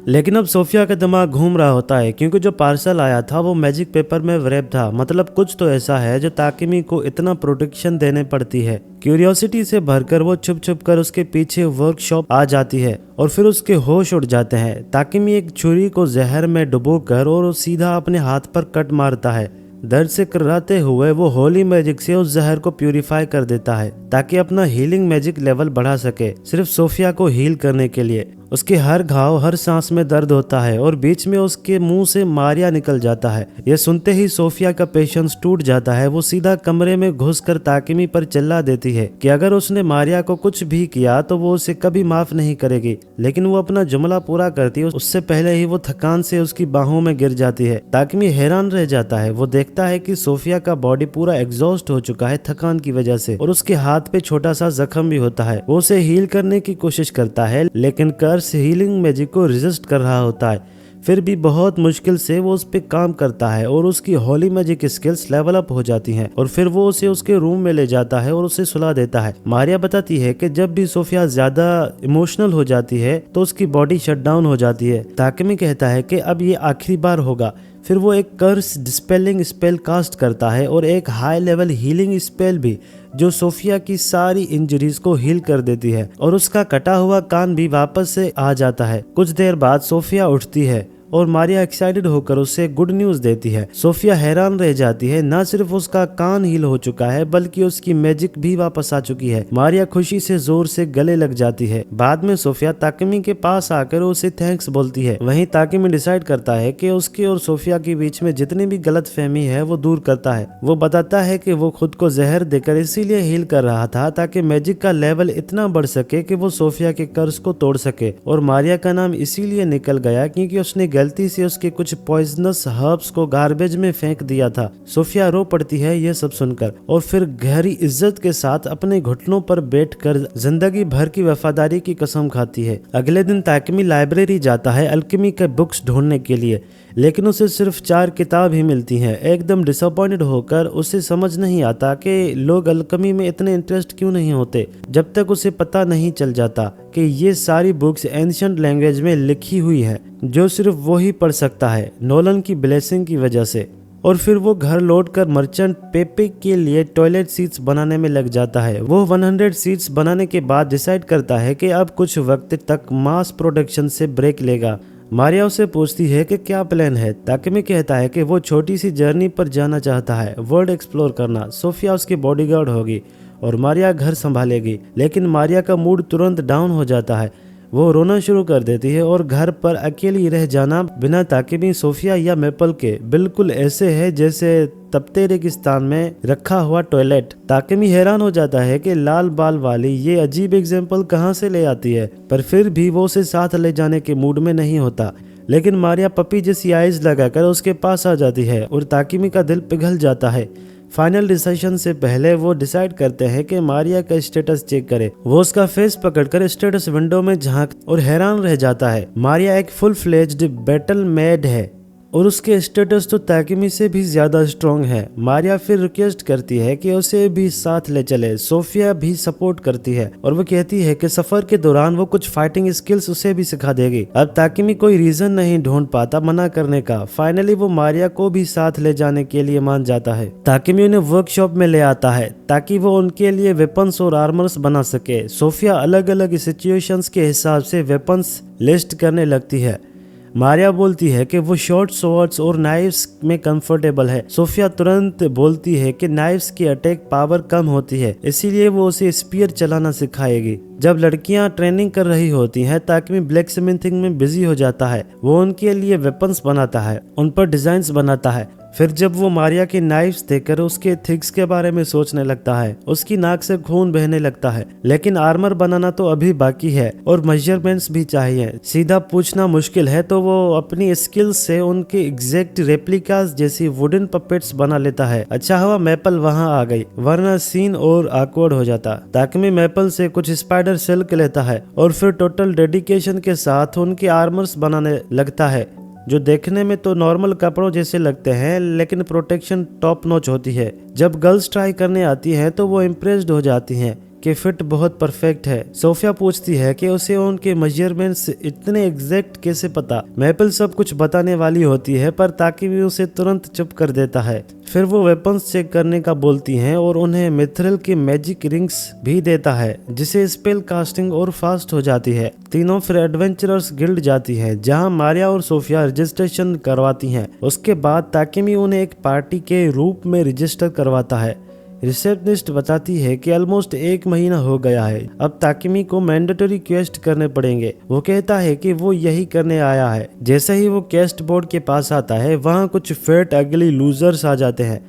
लेकिन अब सोफिया का दिमाग घूम रहा होता है क्योंकि जो पार्सल आया था वो मैजिक पेपर में रैप था। मतलब कुछ तो ऐसा है जो ताकिमी को इतना प्रोटेक्शन देने पड़ती है। क्यूरियोसिटी से भरकर वो छुप छुप कर उसके पीछे वर्कशॉप आ जाती है और फिर उसके होश उड़ जाते हैं। ताकिमी एक छुरी को जहर में डुबोकर और सीधा अपने हाथ पर कट मारता है। दर्द से कराते हुए वो होली मैजिक से उस जहर को प्यूरिफाई कर देता है ताकि अपना हीलिंग मैजिक लेवल बढ़ा सके, सिर्फ सोफिया को हील करने के लिए। उसके हर घाव, हर सांस में दर्द होता है और बीच में उसके मुंह से मारिया निकल जाता है। यह सुनते ही सोफिया का पेशेंस टूट जाता है। वो सीधा कमरे में घुसकर ताकिमी पर चिल्ला देती है कि अगर उसने मारिया को कुछ भी किया तो वो उसे कभी माफ नहीं करेगी। लेकिन वो अपना जुमला पूरा करती है उससे पहले ही वो थकान से उसकी बाहों में गिर जाती है। ताकिमी हैरान रह जाता है। वो देखता है कि सोफिया का बॉडी पूरा एग्जॉस्ट हो चुका है थकान की वजह से और उसके हाथ पे छोटा सा जख्म भी होता है। वो उसे हील करने की कोशिश करता है लेकिन हीलिंग मैजिक को रेजिस्ट कर रहा होता है। फिर भी बहुत मुश्किल से वो उस पे काम करता है और उसकी Holi magic skills level up हो जाती हैं और फिर वो उसे उसके रूम में ले जाता है और उसे सुला देता है। मारिया बताती है कि जब भी सोफिया ज्यादा इमोशनल हो जाती है तो उसकी बॉडी शट डाउन हो जाती है। ताकिमी कहता है कि अब ये आखिरी बार होगा। फिर वो एक कर्स डिस्पेलिंग स्पेल कास्ट करता है और एक हाई लेवल हीलिंग स्पेल भी जो सोफिया की सारी इंजरीज को हील कर देती है और उसका कटा हुआ कान भी वापस से आ जाता है। कुछ देर बाद सोफिया उठती है और मारिया एक्साइटेड होकर उसे गुड न्यूज देती है। सोफिया हैरान रह जाती है, न सिर्फ उसका कान हील हो चुका है बल्कि उसकी मैजिक भी वापस आ चुकी है। मारिया खुशी से जोर से गले लग जाती है। बाद में सोफिया ताकिमी के पास आकर उसे थैंक्स बोलती है। वहीं ताकिमी डिसाइड करता है कि उसके और सोफिया के बीच में जितनी भी गलत फहमी है वो दूर करता है। वो बताता है कि वो खुद को जहर देकर इसीलिए हील कर रहा था ताकि मैजिक का लेवल इतना बढ़ सके कि वो सोफिया के कर्ज को तोड़ सके। और मारिया का नाम इसीलिए निकल गया क्योंकि उसने गलती से उसके कुछ पॉइजनस हर्ब्स को गार्बेज में फेंक दिया था। सोफिया रो पड़ती है ये सब सुनकर और फिर गहरी इज्जत के साथ अपने घुटनों पर बैठकर जिंदगी भर की वफादारी की कसम खाती है। अगले दिन ताकिमी लाइब्रेरी जाता है अल्केमी के बुक्स ढूंढने के लिए, लेकिन उसे सिर्फ 4 किताब ही मिलती हैं। एकदम डिसअपॉइंटेड होकर उसे समझ नहीं आता कि लोग अल्केमी में इतने इंटरेस्ट क्यों नहीं होते, जब तक उसे पता नहीं चल जाता कि ये सारी बुक्स एंशिएंट लैंग्वेज में लिखी हुई है जो सिर्फ वो ही पढ़ सकता है नोलन की ब्लेसिंग की वजह से। और फिर वो घर लौटकर मर्चेंट पेपे के लिए टॉयलेट सीट्स बनाने में लग जाता है। वो 100 सीट्स बनाने के बाद डिसाइड करता है कि अब कुछ वक्त तक मास प्रोडक्शन से ब्रेक लेगा। मारिया उसे पूछती है कि क्या प्लान है। ताकिमी कहता है कि वो छोटी सी जर्नी पर जाना चाहता है, वर्ल्ड एक्सप्लोर करना। सोफिया उसकी बॉडीगार्ड होगी और मारिया घर संभालेगी। लेकिन मारिया का मूड तुरंत डाउन हो जाता है। वो रोना शुरू कर देती है और घर पर अकेली रह जाना बिना ताकिमी, सोफिया या मैपल के बिल्कुल ऐसे है जैसे तपते रेगिस्तान में रखा हुआ टॉयलेट। ताकिमी हैरान हो जाता है कि लाल बाल वाली ये अजीब एग्जाम्पल कहाँ से ले आती है, पर फिर भी वो उसे साथ ले जाने के मूड में नहीं होता। लेकिन मारिया पपी जैसी आइज लगाकर उसके पास आ जाती है और ताकिमी का दिल पिघल जाता है। फाइनल डिसीजन से पहले वो डिसाइड करते हैं कि मारिया का स्टेटस चेक करे। वो उसका फेस पकड़कर स्टेटस विंडो में झांक और हैरान रह जाता है। मारिया एक फुल फ्लेज्ड बैटल मैड है और उसके स्टेटस तो ताकिमी से भी ज्यादा स्ट्रॉन्ग है। मारिया फिर रिक्वेस्ट करती है कि उसे भी साथ ले चले। सोफिया भी सपोर्ट करती है और वो कहती है कि सफर के दौरान वो कुछ फाइटिंग स्किल्स उसे भी सिखा देगी। अब ताकिमी कोई रीजन नहीं ढूंढ पाता मना करने का। फाइनली वो मारिया को भी साथ ले जाने के लिए मान जाता है। ताकिमी उन्हें वर्कशॉप में ले आता है ताकि वो उनके लिए वेपन्स और आर्मर्स बना सके। सोफिया अलग अलग सिचुएशंस के हिसाब से वेपन्स लिस्ट करने लगती है। मारिया बोलती है कि वो शॉर्ट स्वॉर्ड्स और नाइफ्स में कंफर्टेबल है। सोफिया तुरंत बोलती है कि नाइफ्स की अटैक पावर कम होती है, इसीलिए वो उसे स्पीयर चलाना सिखाएगी। जब लड़कियां ट्रेनिंग कर रही होती हैं, ताकिमी ब्लैक स्मिथिंग में बिजी हो जाता है। वो उनके लिए वेपन्स बनाता है, उन पर डिजाइन्स बनाता है। फिर जब वो मारिया की नाइफ्स देखकर उसके थिक्स के बारे में सोचने लगता है, उसकी नाक से खून बहने लगता है। लेकिन आर्मर बनाना तो अभी बाकी है और मेजरमेंट्स भी चाहिए। सीधा पूछना मुश्किल है तो वो अपनी स्किल्स से उनके एग्जैक्ट रेप्लिकास जैसी वुडन पपेट्स बना लेता है। अच्छा हुआ मैपल वहां आ गई, वरना सीन और ऑकवर्ड हो जाता। ताकिमी मैपल से कुछ स्पाइडर सिल्क लेता है और फिर टोटल डेडिकेशन के साथ उनके आर्मर्स बनाने लगता है, जो देखने में तो नॉर्मल कपड़ों जैसे लगते हैं लेकिन प्रोटेक्शन टॉप नॉच होती है। जब गर्ल्स ट्राई करने आती हैं तो वो इम्प्रेस्ड हो जाती हैं कि फिट बहुत परफेक्ट है। सोफिया पूछती है कि उसे उनके मेजरमेंट्स इतने एग्जैक्ट कैसे पता। मैपल सब कुछ बताने वाली होती है पर ताकिमी उसे तुरंत चुप कर देता है। फिर वो वेपन्स चेक करने का बोलती हैं और उन्हें मिथ्रिल की मैजिक रिंग्स भी देता है, जिसे स्पेल कास्टिंग और फास्ट हो जाती है। तीनों फिर एडवेंचरर्स गिल्ड जाती है, जहां मारिया और सोफिया रजिस्ट्रेशन करवाती हैं। उसके बाद ताकिमी उन्हें एक पार्टी के रूप में रजिस्टर करवाता है। रिसेप्शनिस्ट बताती है कि ऑलमोस्ट 1 महीना हो गया है, अब ताकिमी को मैंडेटरी क्वेस्ट करने पड़ेंगे। वो कहता है कि वो यही करने आया है। जैसे ही वो क्वेस्ट बोर्ड के पास आता है, वहाँ कुछ फेट अगली लूजर्स आ जाते हैं।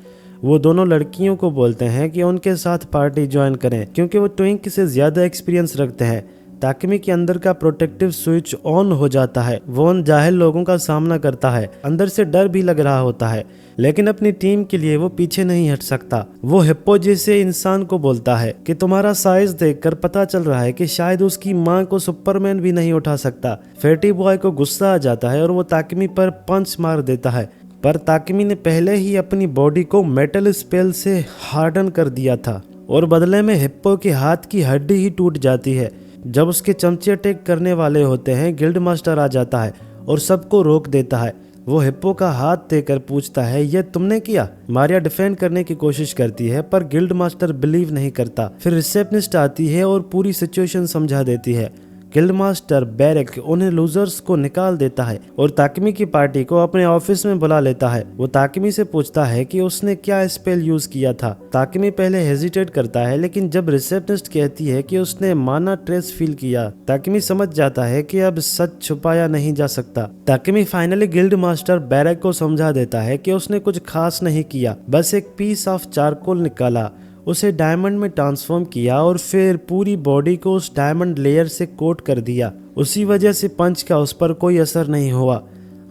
वो दोनों लड़कियों को बोलते हैं कि उनके साथ पार्टी ज्वाइन करें, क्योंकि वो ट्विंक से ज्यादा एक्सपीरियंस रखते हैं। ताकिमी के अंदर का प्रोटेक्टिव स्विच ऑन हो जाता है। वो उन जाहिल लोगों का सामना करता है। अंदर से डर भी लग रहा होता है, लेकिन अपनी टीम के लिए वो पीछे नहीं हट सकता। वो हिप्पो जैसे इंसान को बोलता है कि तुम्हारा साइज देखकर पता चल रहा है कि शायद उसकी मां को सुपरमैन भी नहीं उठा सकता। फैटी बॉय को गुस्सा आ जाता है और वो ताकिमी पर पंच मार देता है, पर ताकिमी ने पहले ही अपनी बॉडी को मेटल स्पेल से हार्डन कर दिया था और बदले में हिप्पो के हाथ की हड्डी ही टूट जाती है। जब उसके चमचे अटैक करने वाले होते हैं, गिल्ड मास्टर आ जाता है और सबको रोक देता है। वो हिप्पो का हाथ देकर पूछता है, ये तुमने किया? मारिया डिफेंड करने की कोशिश करती है पर गिल्ड मास्टर बिलीव नहीं करता। फिर रिसेप्शनिस्ट आती है और पूरी सिचुएशन समझा देती है। गिल्ड मास्टर बैरक उन्हें लूजर्स को निकाल देता है और ताकिमी की पार्टी को अपने ऑफिस में बुला लेता है। वो ताकिमी से पूछता है कि उसने क्या स्पेल यूज किया था। ताकिमी पहले हेजिटेट करता है, लेकिन जब रिसेप्शनिस्ट कहती है कि उसने माना ट्रेस फील किया, ताकिमी समझ जाता है कि अब सच छुपाया नहीं जा सकता। ताकिमी फाइनली गिल्ड मास्टर बैरक को समझा देता है कि उसने कुछ खास नहीं किया, बस एक पीस ऑफ चारकोल निकाला, उसे डायमंड में ट्रांसफॉर्म किया और फिर पूरी बॉडी को उस डायमंड लेयर से कोट कर दिया। उसी वजह से पंच का उस पर कोई असर नहीं हुआ।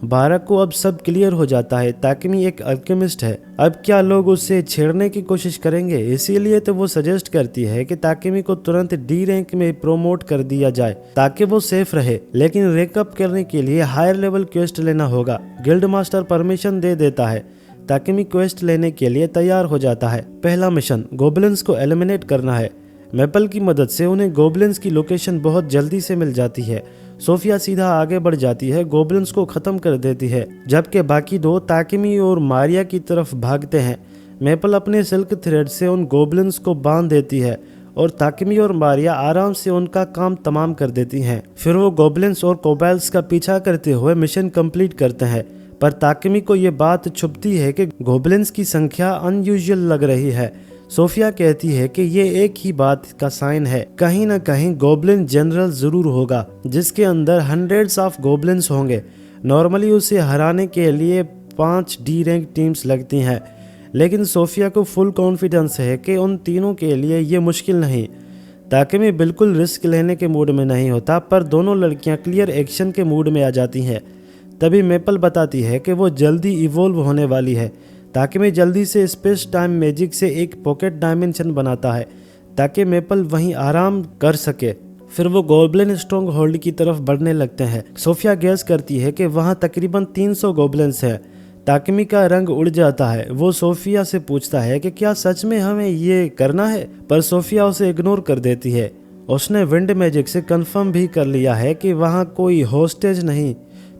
बारक को अब सब क्लियर हो जाता है। ताकिमी एक अल्केमिस्ट है, अब क्या लोग उसे छेड़ने की कोशिश करेंगे? इसीलिए तो वो सजेस्ट करती है कि ताकिमी को तुरंत डी रैंक में प्रोमोट कर दिया जाए ताकि वो सेफ रहे, लेकिन रैंकअप करने के लिए हायर लेवल क्वेस्ट लेना होगा। गिल्ड मास्टर परमिशन दे देता है। ताकिमी क्वेस्ट लेने के लिए तैयार हो जाता है। पहला मिशन गोबलिन्स को एलिमिनेट करना है। मैपल की मदद से उन्हें गोबलिन्स की लोकेशन बहुत जल्दी से मिल जाती है। सोफिया सीधा आगे बढ़ जाती है, गोबलिन्स को खत्म कर देती है, जबकि बाकी दो ताकिमी और मारिया की तरफ भागते हैं। मैपल अपने सिल्क थ्रेड से उन गोबलिन्स को बांध देती है और ताकिमी और मारिया आराम से उनका काम तमाम कर देती हैं। फिर वो गोबलिन्स और कोबाल्स का पीछा करते हुए मिशन कंप्लीट करते हैं, पर ताकिमी को ये बात छुपती है कि गोबलिन्स की संख्या अनयूजुअल लग रही है। सोफिया कहती है कि ये एक ही बात का साइन है, कहीं ना कहीं गोबलिन जनरल जरूर होगा जिसके अंदर हंड्रेड्स ऑफ गोबलिन्स होंगे। नॉर्मली उसे हराने के लिए 5 डी रैंक टीम्स लगती हैं, लेकिन सोफिया को फुल कॉन्फिडेंस है कि उन तीनों के लिए ये मुश्किल नहीं। ताकिमी बिल्कुल रिस्क लेने के मूड में नहीं होता, पर दोनों लड़कियां क्लियर एक्शन के मूड में आ जाती हैं। तभी मैपल बताती है कि वो जल्दी इवोल्व होने वाली है। ताकिमी जल्दी से स्पेस टाइम मैजिक से एक पॉकेट डायमेंशन बनाता है ताकि मैपल वहीं आराम कर सके। फिर वो गोब्लिन स्ट्रॉन्ग होल्ड की तरफ बढ़ने लगते हैं। सोफिया गैस करती है कि वहाँ तकरीबन 300 गोब्लिन्स हैं। ताकिमी का रंग उड़ जाता है। वो सोफिया से पूछता है कि क्या सच में हमें ये करना है, पर सोफिया उसे इग्नोर कर देती है। उसने विंड मैजिक से कंफर्म भी कर लिया है कि वहाँ कोई होस्टेज नहीं,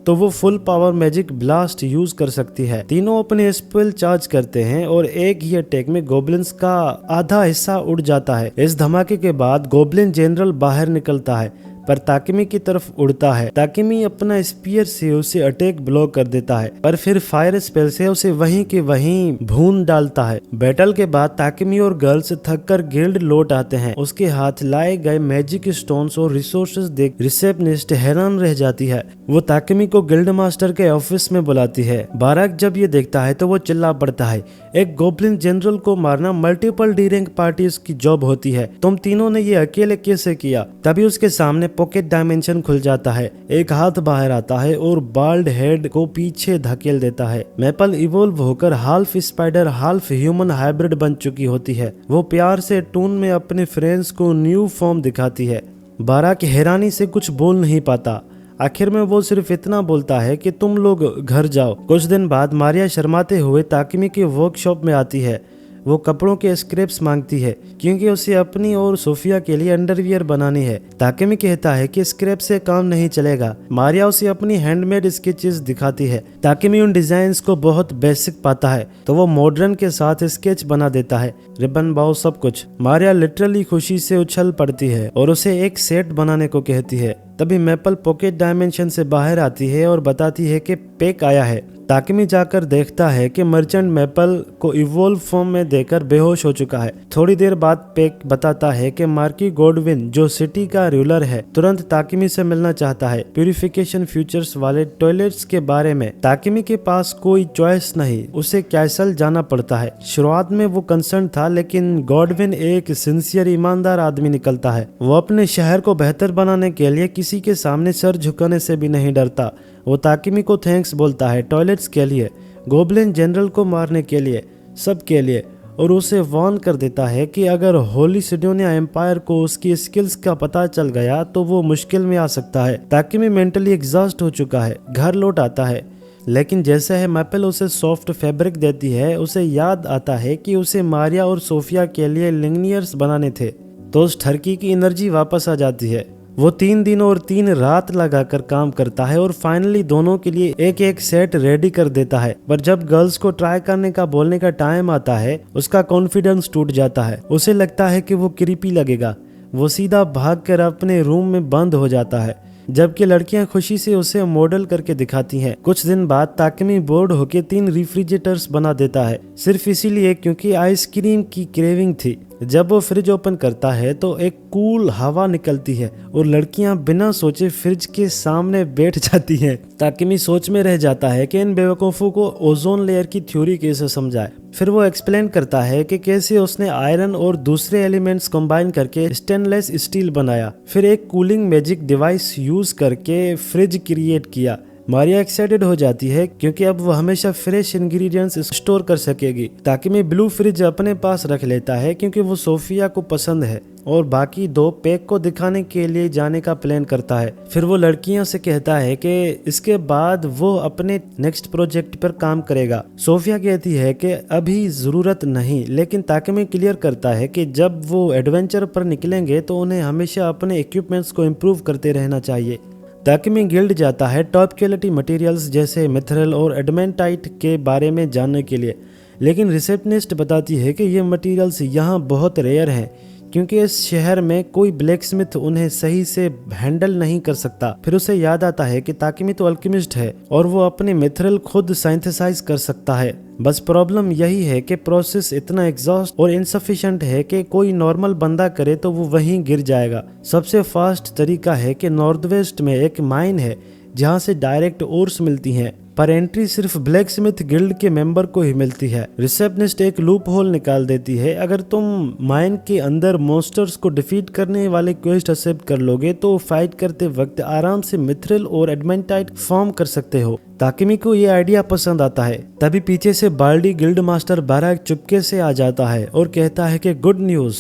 तो वो full power magic blast use कर सकती है। तीनों अपने स्पेल चार्ज करते हैं और एक ही अटैक में गोब्लिन्स का आधा हिस्सा उड़ जाता है। इस धमाके के बाद गोब्लिन जनरल बाहर निकलता है पर ताकिमी की तरफ उड़ता है। ताकिमी अपना स्पीयर से उसे अटैक ब्लॉक कर देता है, पर फिर फायर स्पेल से उसे वहीं के वहीं भून डालता है। बैटल के बाद ताकिमी और गर्ल्स थककर गिल्ड लौट आते हैं। उसके हाथ लाए गए मैजिक स्टोन्स और रिसोर्सेज देख रिसेप्शनिस्ट हैरान रह जाती है। वो ताकिमी को गिल्ड मास्टर के ऑफिस में बुलाती है। बाराक जब ये देखता है तो वो चिल्ला पड़ता है, एक गोब्लिन जनरल को मारना मल्टीपल डी रैंक पार्टीज की जॉब होती है, तुम तीनों ने ये अकेले कैसे किया। तभी उसके सामने पॉकेट डायमेंशन खुल जाता है। एक हाथ बाहर आता है और बाल्ड हेड को पीछे धकेल देता है। मैपल इवोल्व होकर half spider half human hybrid बन चुकी होती है। वो प्यार से टून में अपने फ्रेंड्स को न्यू फॉर्म दिखाती है। बाराक हैरानी से कुछ बोल नहीं पाता। आखिर में वो सिर्फ इतना बोलता है कि तुम लोग घर जाओ। कुछ दिन बाद मारिया शर्माते हुए ताकिमी के वर्कशॉप में आती है। वो कपड़ों के स्क्रैप्स मांगती है क्योंकि उसे अपनी और सोफिया के लिए अंडरवियर बनानी है। ताकिमी कहता है कि स्क्रैप से काम नहीं चलेगा। मारिया उसे अपनी हैंडमेड स्केचेस दिखाती है। ताकिमी उन डिजाइन्स को बहुत बेसिक पाता है तो वो मॉडर्न के साथ स्केच बना देता है, रिबन बाउ सब कुछ। मारिया लिटरली खुशी से उछल पड़ती है और उसे एक सेट बनाने को कहती है। तभी मैपल पॉकेट डायमेंशन से बाहर आती है और बताती है कि पैक आया है। ताकिमी जाकर देखता है कि मर्चेंट मैपल को इवोल्व फॉर्म में देकर बेहोश हो चुका है। थोड़ी देर बाद पैक बताता है कि मार्की गॉडविन जो सिटी का रूलर है तुरंत ताकिमी से मिलना चाहता है प्यूरिफिकेशन फ्यूचर्स वाले टॉयलेट्स के बारे में। ताकिमी के पास कोई चॉइस नहीं, उसे कैसल जाना पड़ता है। शुरुआत में वो कंसर्न था लेकिन गॉडविन एक सिंसियर ईमानदार आदमी निकलता है। वो अपने शहर को बेहतर बनाने के लिए किसी के सामने सर झुकाने से भी नहीं डरता। वो ताकिमी को थैंक्स बोलता है टॉयलेट्स के लिए, गोब्लिन जनरल को मारने के लिए, सब के लिए, और उसे वार्न कर देता है कि अगर होली सिडोनिया एम्पायर को उसकी स्किल्स का पता चल गया तो वो मुश्किल में आ सकता है। ताकिमी मेंटली एग्जॉस्ट हो चुका है, घर लौट आता है, लेकिन जैसे है मैपल उसे सॉफ्ट फैब्रिक देती है उसे याद आता है कि उसे मारिया और सोफिया के लिए लिग्नियर्स बनाने थे, तो उस ठरकी की एनर्जी वापस आ जाती है। वो 3 दिन और 3 रात लगाकर काम करता है और फाइनली दोनों के लिए एक एक सेट रेडी कर देता है। पर जब गर्ल्स को ट्राई करने का बोलने का टाइम आता है उसका कॉन्फिडेंस टूट जाता है। उसे लगता है कि वो क्रीपी लगेगा। वो सीधा भागकर अपने रूम में बंद हो जाता है, जबकि लड़कियां खुशी से उसे मॉडल करके दिखाती हैं। कुछ दिन बाद ताकिमी बोर्ड होके 3 रेफ्रिजरेटर्स बना देता है, सिर्फ इसीलिए क्योंकि आइसक्रीम की क्रेविंग थी। जब वो फ्रिज ओपन करता है तो एक कूल हवा निकलती है और लड़कियां बिना सोचे फ्रिज के सामने बैठ जाती हैं। ताकिमी सोच में रह जाता है कि इन बेवकूफ़ों को ओजोन लेयर की थ्योरी कैसे समझाए। फिर वो एक्सप्लेन करता है कि कैसे उसने आयरन और दूसरे एलिमेंट्स कंबाइन करके स्टेनलेस स्टील बनाया, फिर एक कूलिंग मैजिक डिवाइस यूज करके फ्रिज क्रिएट किया। मारिया एक्साइटेड हो जाती है क्योंकि अब वो हमेशा फ्रेश इंग्रेडिएंट्स स्टोर कर सकेगी। ताकिमी ब्लू फ्रिज अपने पास रख लेता है क्योंकि वो सोफिया को पसंद है और बाकी 2 पैक को दिखाने के लिए जाने का प्लान करता है। फिर वो लड़कियों से कहता है कि इसके बाद वो अपने नेक्स्ट प्रोजेक्ट पर काम करेगा। सोफिया कहती है कि अभी जरूरत नहीं, लेकिन ताकिमी क्लियर करता है कि जब वो एडवेंचर पर निकलेंगे तो उन्हें हमेशा अपने इक्विपमेंट्स को इम्प्रूव करते रहना चाहिए। ताकिमी गिल्ड जाता है टॉप क्वालिटी मटेरियल्स जैसे मिथरल और एडमेंटाइट के बारे में जानने के लिए, लेकिन रिसेप्शनिस्ट बताती है कि ये मटेरियल्स यहाँ बहुत रेयर हैं क्योंकि इस शहर में कोई ब्लैकस्मिथ उन्हें सही से हैंडल नहीं कर सकता। फिर उसे याद आता है कि ताकिमी तो अल्केमिस्ट है और वो अपने मिथरल खुद सिंथेसाइज कर सकता है। बस प्रॉब्लम यही है कि प्रोसेस इतना एग्जॉस्ट और इनसफिशिएंट है कि कोई नॉर्मल बंदा करे तो वो वहीं गिर जाएगा। सबसे फास्ट तरीका है कि नॉर्थ वेस्ट में एक माइन है जहाँ से डायरेक्ट ओर्स मिलती हैं, पर एंट्री सिर्फ ब्लैक स्मिथ गिल्ड के मेंबर को ही मिलती है। रिसेप्शनिस्ट एक लूप होल निकाल देती है, अगर तुम माइन के अंदर मॉन्स्टर्स को डिफीट करने वाले क्वेस्ट एक्सेप्ट कर लोगे तो फाइट करते वक्त आराम से मिथरल और एडमेंटाइट फॉर्म कर सकते हो। ताकिमी को ये आइडिया पसंद आता है। तभी पीछे से बाल्डी गिल्ड मास्टर बाराक चुपके से आ जाता है और कहता है कि गुड न्यूज,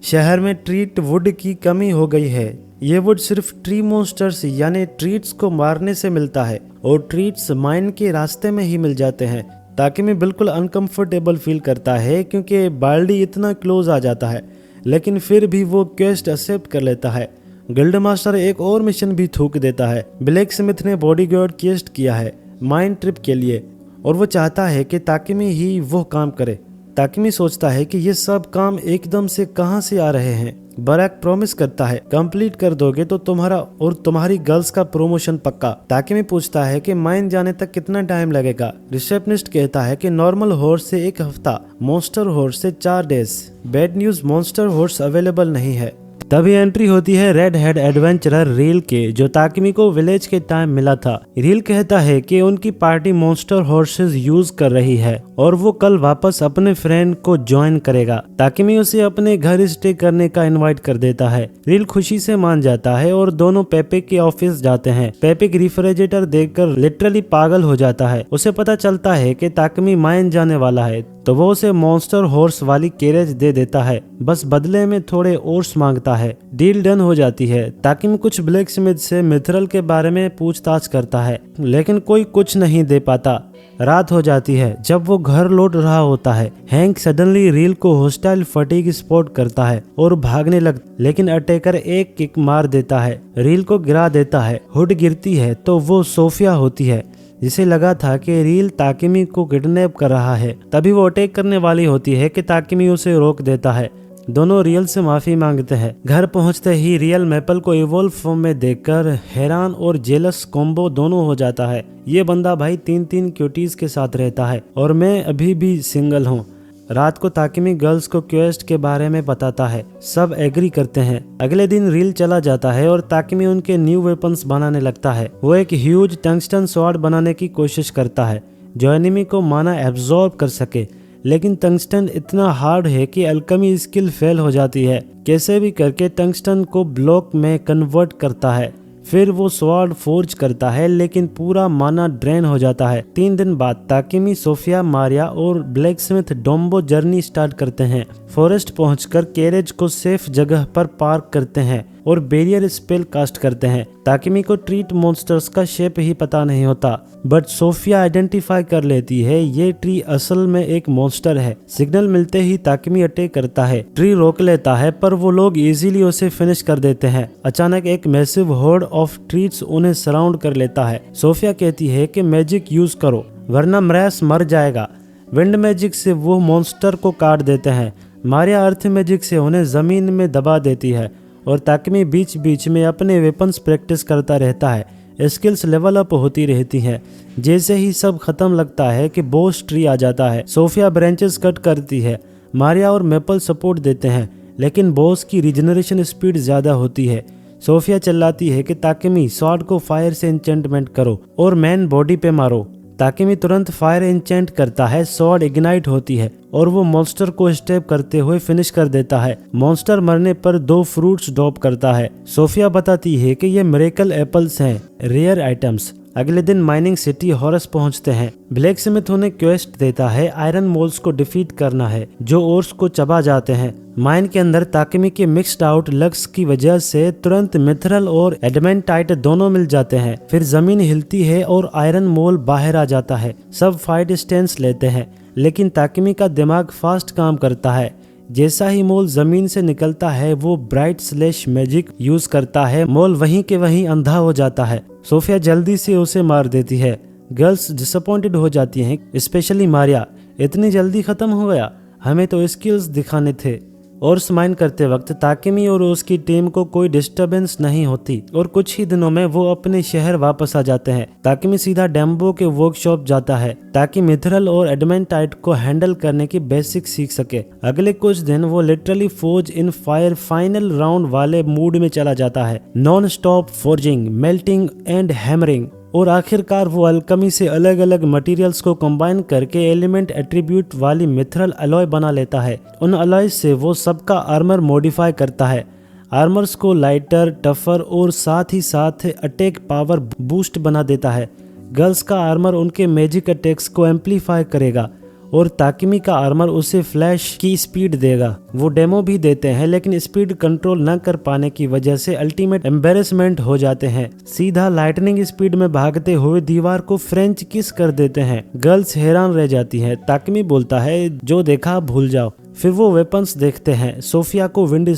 शहर में ट्रीट वुड की कमी हो गई है। ये वुड सिर्फ ट्री मॉन्स्टर्स यानी ट्रीट्स को मारने से मिलता है और ट्रीट्स माइन के रास्ते में ही मिल जाते हैं। ताकिमी बिल्कुल अनकंफर्टेबल फील करता है क्योंकि बाल्डी इतना क्लोज आ जाता है, लेकिन फिर भी वो क्वेस्ट एक्सेप्ट कर लेता है। गिल्ड मास्टर एक और मिशन भी थूक देता है। ब्लैक स्मिथ ने बॉडीगार्ड क्वेस्ट किया है माइन ट्रिप के लिए और वो चाहता है कि ताकिमी ही वो काम करे। ताकिमी सोचता है कि ये सब काम एकदम से कहां से आ रहे हैं। बराक प्रॉमिस करता है कंप्लीट कर दोगे तो तुम्हारा और तुम्हारी गर्ल्स का प्रमोशन पक्का। ताकिमी पूछता है कि माइन जाने तक कितना टाइम लगेगा। रिसेप्शनिस्ट कहता है कि नॉर्मल हॉर्स से 1 हफ्ता, मॉन्स्टर हॉर्स से 4 days. Bad news, monster horse available नहीं है। तभी एंट्री होती है रेड हेड एडवेंचरर रील के, जो ताकिमी को विलेज के टाइम मिला था। रील कहता है कि उनकी पार्टी मॉन्स्टर हॉर्सेस यूज कर रही है और वो कल वापस अपने फ्रेंड को ज्वाइन करेगा। ताकिमी उसे अपने घर स्टे करने का इनवाइट कर देता है। रील खुशी से मान जाता है और दोनों पेपे के ऑफिस जाते हैं। पेपे रेफ्रिजरेटर देखकर लिटरली पागल हो जाता है। उसे पता चलता है कि ताकिमी माइन जाने वाला है तो वो उसे मॉन्स्टर हॉर्स वाली कैरेज दे देता है, बस बदले में थोड़े ओर्स मांगता है। डील डन हो जाती है। ताकिमी कुछ ब्लैक स्मिथ से मिथरल के बारे में पूछताछ करता है, लेकिन कोई कुछ नहीं दे पाता। रात हो जाती है। जब वो घर लौट रहा होता है, हैंक सडनली रील को हॉस्टाइल फटीग स्पॉट करता है और भागने लगता, लेकिन अटैकर एक किक मार देता है, रील को गिरा देता है। हुड गिरती है तो वो सोफिया होती है, जिसे लगा था कि रील ताकिमी को किडनैप कर रहा है। तभी वो अटैक करने वाली होती है कि ताकिमी उसे रोक देता है। दोनों रियल से माफी मांगते हैं। घर पहुंचते ही रियल मैपल को इवॉल्व फॉर्म में देखकर हैरान और जेलस कॉम्बो दोनों हो जाता है। ये बंदा भाई 3 क्यूटीज के साथ रहता है और मैं अभी भी सिंगल हूँ। रात को ताकिमी गर्ल्स को क्वेस्ट के बारे में बताता है। सब एग्री करते हैं। अगले दिन रील चला जाता है और ताकिमी उनके न्यू वेपन्स बनाने लगता है। वो एक ह्यूज टंगस्टन स्वॉर्ड बनाने की कोशिश करता है जो एनिमी को माना एब्जॉर्ब कर सके, लेकिन टंगस्टन इतना हार्ड है कि अल्केमी स्किल फेल हो जाती है। कैसे भी करके टंगस्टन को ब्लॉक में कन्वर्ट करता है। फिर वो स्वॉर्ड फोर्ज करता है, लेकिन पूरा माना ड्रेन हो जाता है। 3 दिन बाद ताकिमी, सोफिया, मारिया और ब्लैक स्मिथ डोम्बो जर्नी स्टार्ट करते हैं। फॉरेस्ट पहुंचकर कैरेज को सेफ जगह पर पार्क करते हैं और बैरियर स्पेल कास्ट करते हैं। ताकिमी को ट्रीट मॉन्स्टर्स का शेप ही पता नहीं होता, बट सोफिया आइडेंटिफाई कर लेती है ये ट्री असल में एक मॉन्स्टर है। सिग्नल मिलते ही ताकिमी अटैक करता है। ट्री रोक लेता है पर वो लोग इजीली उसे फिनिश कर देते हैं। अचानक एक मैसिव होर्ड ऑफ ट्रीट्स उन्हें सराउंड कर लेता है। सोफिया कहती है कि मैजिक यूज करो वरना मरेस मर जाएगा। विंड मैजिक से वो मॉन्स्टर को काट देते हैं। मारिया अर्थ मैजिक से उन्हें जमीन में दबा देती है और ताकिमी बीच बीच में अपने वेपन्स प्रैक्टिस करता रहता है। स्किल्स लेवल अप होती रहती हैं। जैसे ही सब खत्म लगता है कि बॉस ट्री आ जाता है। सोफिया ब्रांचेस कट करती है। मारिया और मेपल सपोर्ट देते हैं, लेकिन बॉस की रिजनरेशन स्पीड ज्यादा होती है। सोफिया चिल्लाती है कि ताकिमी स्वॉर्ड को फायर से एन्चेंटमेंट करो और मैन बॉडी पे मारो। ताकिमी तुरंत फायर एन्चेंट करता है। स्वॉर्ड इग्नाइट होती है और वो मॉन्स्टर को स्टेप करते हुए फिनिश कर देता है। मॉन्स्टर मरने पर 2 फ्रूट्स ड्रॉप करता है। सोफिया बताती है कि ये मिरेकल एप्पल्स हैं, रेयर आइटम्स। अगले दिन माइनिंग सिटी हॉरस पहुंचते हैं। ब्लैक स्मिथ उन्हें क्वेस्ट देता है आयरन मोल्स को डिफीट करना है जो ओर्स को चबा जाते हैं। माइन के अंदर ताकिमी के मिक्स्ड आउट लक्स की वजह से तुरंत मिथरल और एडमेंटाइट दोनों मिल जाते हैं। फिर जमीन हिलती है और आयरन मोल बाहर आ जाता है। सब फाइट स्टेंस लेते हैं, लेकिन ताकिमी का दिमाग फास्ट काम करता है। जैसा ही मोल जमीन से निकलता है वो ब्राइट स्लैश मैजिक यूज करता है। मोल वहीं के वहीं अंधा हो जाता है। सोफिया जल्दी से उसे मार देती है। गर्ल्स डिसअपॉइंटेड हो जाती हैं, स्पेशली मारिया। इतनी जल्दी खत्म हो गया, हमें तो स्किल्स दिखाने थे। और स्माइन करते वक्त ताकिमी और उसकी टीम को कोई डिस्टरबेंस नहीं होती और कुछ ही दिनों में वो अपने शहर वापस आ जाते हैं। ताकिमी सीधा डैम्बो के वर्कशॉप जाता है ताकि मिथरल और एडमेंटाइट को हैंडल करने की बेसिक सीख सके। अगले कुछ दिन वो literally forge in fire final round वाले मूड में चला जाता है। Non stop forging, melting and hammering, और आखिरकार वो अल्केमी से अलग अलग मटेरियल्स को कंबाइन करके एलिमेंट एट्रीब्यूट वाली मिथरल अलॉय बना लेता है। उन अलॉयज से वो सबका आर्मर मॉडिफाई करता है। आर्मर्स को लाइटर, टफर और साथ ही साथ अटैक पावर बूस्ट बना देता है। गर्ल्स का आर्मर उनके मैजिक अटैक्स को एम्पलीफाई करेगा और ताकिमी का आर्मर उसे फ्लैश की स्पीड देगा। वो डेमो भी देते हैं लेकिन स्पीड कंट्रोल न कर पाने की वजह से अल्टीमेट एम्बेरसमेंट हो जाते हैं। सीधा लाइटनिंग स्पीड में भागते हुए दीवार को फ्रेंच किस कर देते हैं। गर्ल्स हैरान रह जाती हैं। ताकिमी बोलता है जो देखा भूल जाओ। फिर वो वेपन्स देखते हैं। सोफिया को विंड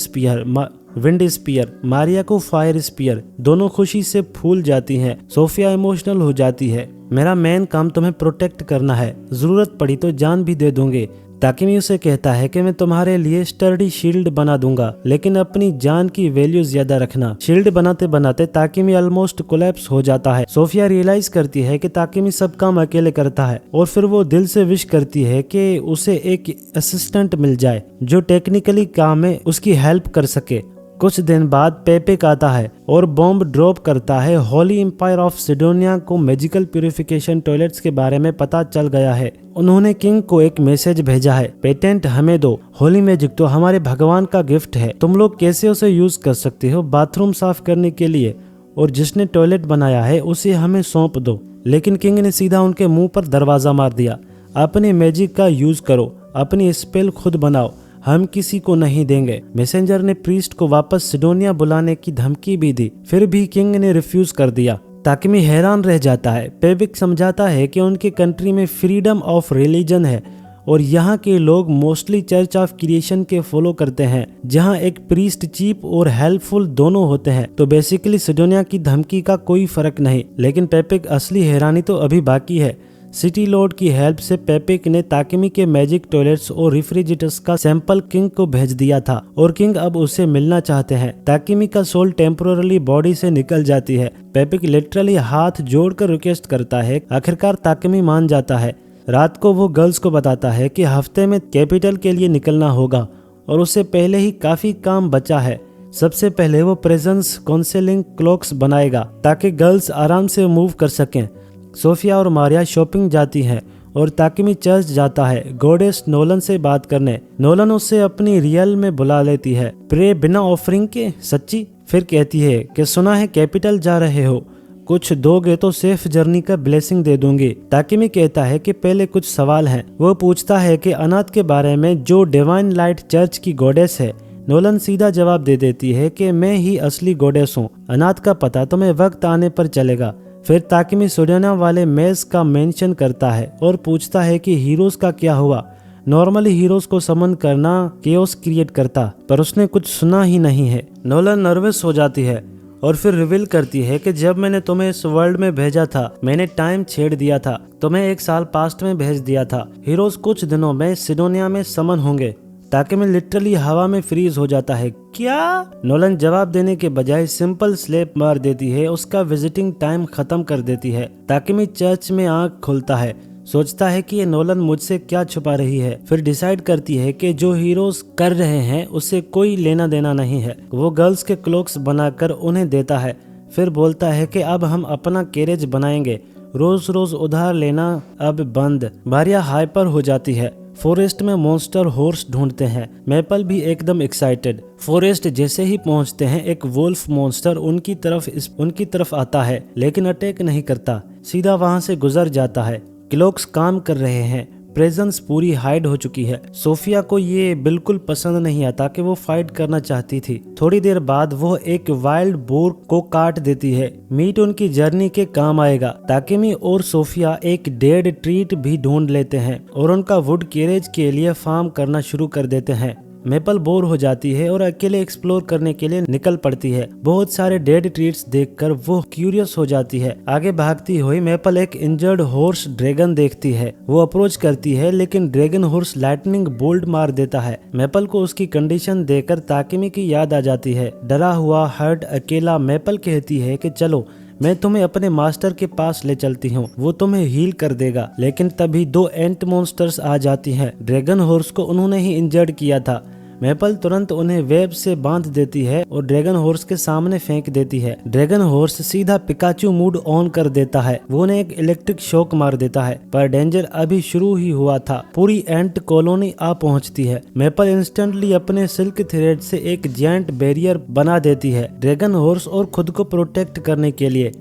स्पीयर, मारिया को फायर स्पीयर। दोनों खुशी से फूल जाती हैं। सोफिया इमोशनल हो जाती है। मेरा मेन काम तुम्हें प्रोटेक्ट करना है, जरूरत पड़ी तो जान भी दे दूंगे। ताकिमी उसे कहता है कि मैं तुम्हारे लिए स्टर्डी शील्ड बना दूंगा, लेकिन अपनी जान की वैल्यू ज्यादा रखना। शील्ड बनाते बनाते ताकिमी ऑलमोस्ट कोलैप्स हो जाता है। सोफिया रियलाइज करती है कि ताकिमी सब काम अकेले करता है और फिर वो दिल से विश करती है कि उसे एक असिस्टेंट मिल जाए जो टेक्निकली काम में उसकी हेल्प कर सके। कुछ दिन बाद पेपेक आता है और बॉम्ब ड्रॉप करता है। होली एम्पायर ऑफ सिडोनिया को मैजिकल प्यूरिफिकेशन टॉयलेट्स के बारे में पता चल गया है। उन्होंने किंग को एक मैसेज भेजा है, पेटेंट हमें दो। होली मैजिक तो हमारे भगवान का गिफ्ट है, तुम लोग कैसे उसे यूज कर सकते हो बाथरूम साफ करने के लिए, और जिसने टॉयलेट बनाया है उसे हमें सौंप दो। लेकिन किंग ने सीधा उनके मुंह पर दरवाजा मार दिया। अपने मैजिक का यूज करो, अपनी स्पेल खुद बनाओ, हम किसी को नहीं देंगे। मैसेंजर ने प्रीस्ट को वापस सिडोनिया बुलाने की धमकी भी दी, फिर भी किंग ने रिफ्यूज कर दिया। ताकिमी हैरान रह जाता है। पेविक समझाता है कि उनके कंट्री में फ्रीडम ऑफ रिलीजन है और यहाँ के लोग मोस्टली चर्च ऑफ क्रिएशन के फॉलो करते हैं, जहाँ एक प्रीस्ट चीप और हेल्पफुल दोनों होते हैं। तो बेसिकली सिडोनिया की धमकी का कोई फर्क नहीं। लेकिन पेपिक असली हैरानी तो अभी बाकी है। सिटी लॉर्ड की हेल्प से पेपिक ने ताकिमी के मैजिक टॉयलेट्स और रेफ्रिजरेटर्स का सैंपल किंग को भेज दिया था और किंग अब उससे मिलना चाहते हैं। ताकिमी का सोल टेम्पोरली बॉडी से निकल जाती है। पेपिक लिटरली हाथ जोड़कर रिक्वेस्ट करता है। आखिरकार ताकिमी मान जाता है। रात को वो गर्ल्स को बताता है कि हफ्ते में कैपिटल के लिए निकलना होगा और उससे पहले ही काफी काम बचा है। सबसे पहले वो प्रेजेंस काउंसलिंग क्लॉक्स बनाएगा ताकि गर्ल्स आराम से मूव कर सकें। सोफिया और मारिया शॉपिंग जाती हैं और ताकिमी चर्च जाता है गॉडेस नोलन से बात करने। नोलन उसे अपनी रियल में बुला लेती है। प्रे बिना ऑफरिंग के, सच्ची? फिर कहती है कि सुना है कैपिटल जा रहे हो, कुछ दोगे तो सेफ जर्नी का ब्लेसिंग दे दूंगी। ताकिमी कहता है कि पहले कुछ सवाल हैं। वो पूछता है कि अनाथ के बारे में जो डिवाइन लाइट चर्च की गॉडेस है। नोलन सीधा जवाब दे देती है कि मैं ही असली गॉडेस हूँ, अनाथ का पता तुम्हें वक्त आने पर चलेगा। फिर ताकिमी सिडोनिया वाले मेस का मेंशन करता है और पूछता है कि हीरोज का क्या हुआ। नॉर्मली हीरोज को समन करना केओस क्रिएट करता, पर उसने कुछ सुना ही नहीं है। नोलन नर्वस हो जाती है और फिर रिवील करती है कि जब मैंने तुम्हें इस वर्ल्ड में भेजा था मैंने टाइम छेड़ दिया था, तुम्हें एक साल पास्ट में भेज दिया था। हीरोज कुछ दिनों में सिडोनिया में समन होंगे। ताकिमी लिटरली हवा में फ्रीज हो जाता है। क्या? नोलन जवाब देने के बजाय सिंपल स्लेप मार देती है, उसका विजिटिंग टाइम खत्म कर देती है। ताकिमी चर्च में आंख खोलता है, सोचता है कि ये नोलन मुझसे क्या छुपा रही है। फिर डिसाइड करती है कि जो हीरोज कर रहे हैं उससे कोई लेना देना नहीं है। वो गर्ल्स के क्लोक्स बनाकर उन्हें देता है। फिर बोलता है कि अब हम अपना कैरेज बनाएंगे, रोज रोज उधार लेना अब बंद। मारिया हाइपर हो जाती है। फॉरेस्ट में मॉन्स्टर हॉर्स ढूंढते हैं। मैपल भी एकदम एक्साइटेड। फॉरेस्ट जैसे ही पहुंचते हैं एक वुल्फ मॉन्स्टर उनकी तरफ आता है, लेकिन अटैक नहीं करता, सीधा वहां से गुजर जाता है। क्लोक्स काम कर रहे हैं। प्रेजेंस पूरी हाइड हो चुकी है। सोफिया को ये बिल्कुल पसंद नहीं आता कि वो फाइट करना चाहती थी। थोड़ी देर बाद वो एक वाइल्ड बोर को काट देती है। मीट उनकी जर्नी के काम आएगा। ताकिमी और सोफिया एक डेड ट्रीट भी ढूंढ लेते हैं और उनका वुड कैरेज के लिए फार्म करना शुरू कर देते हैं। मैपल बोर हो जाती है और अकेले एक्सप्लोर करने के लिए निकल पड़ती है। बहुत सारे डेड ट्रीट्स देखकर वो क्यूरियस हो जाती है। आगे भागती हुई मैपल एक इंजर्ड हॉर्स ड्रैगन देखती है। वो अप्रोच करती है लेकिन ड्रैगन हॉर्स लाइटनिंग बोल्ट मार देता है। मैपल को उसकी कंडीशन देखकर ताकिमी की याद आ जाती है। डरा हुआ, हर्ट, अकेला, मैपल कहती है कि चलो मैं तुम्हें अपने मास्टर के पास ले चलती हूँ, वो तुम्हें हील कर देगा। लेकिन तभी दो एंट मॉन्स्टर्स आ जाती हैं। ड्रैगन हॉर्स को उन्होंने ही इंजर्ड किया था। मैपल तुरंत उन्हें वेब से बांध देती है और ड्रैगन हॉर्स के सामने फेंक देती है। ड्रैगन हॉर्स सीधा पिकाचू मूड ऑन कर देता है। वो उन्हें एक इलेक्ट्रिक शॉक मार देता है, पर डेंजर अभी शुरू ही हुआ था। पूरी एंट कॉलोनी आ पहुंचती है। मैपल इंस्टेंटली अपने सिल्क थ्रेड से एक जायंट बैरियर बना देती है ड्रैगन हॉर्स और खुद को प्रोटेक्ट करने के लिए।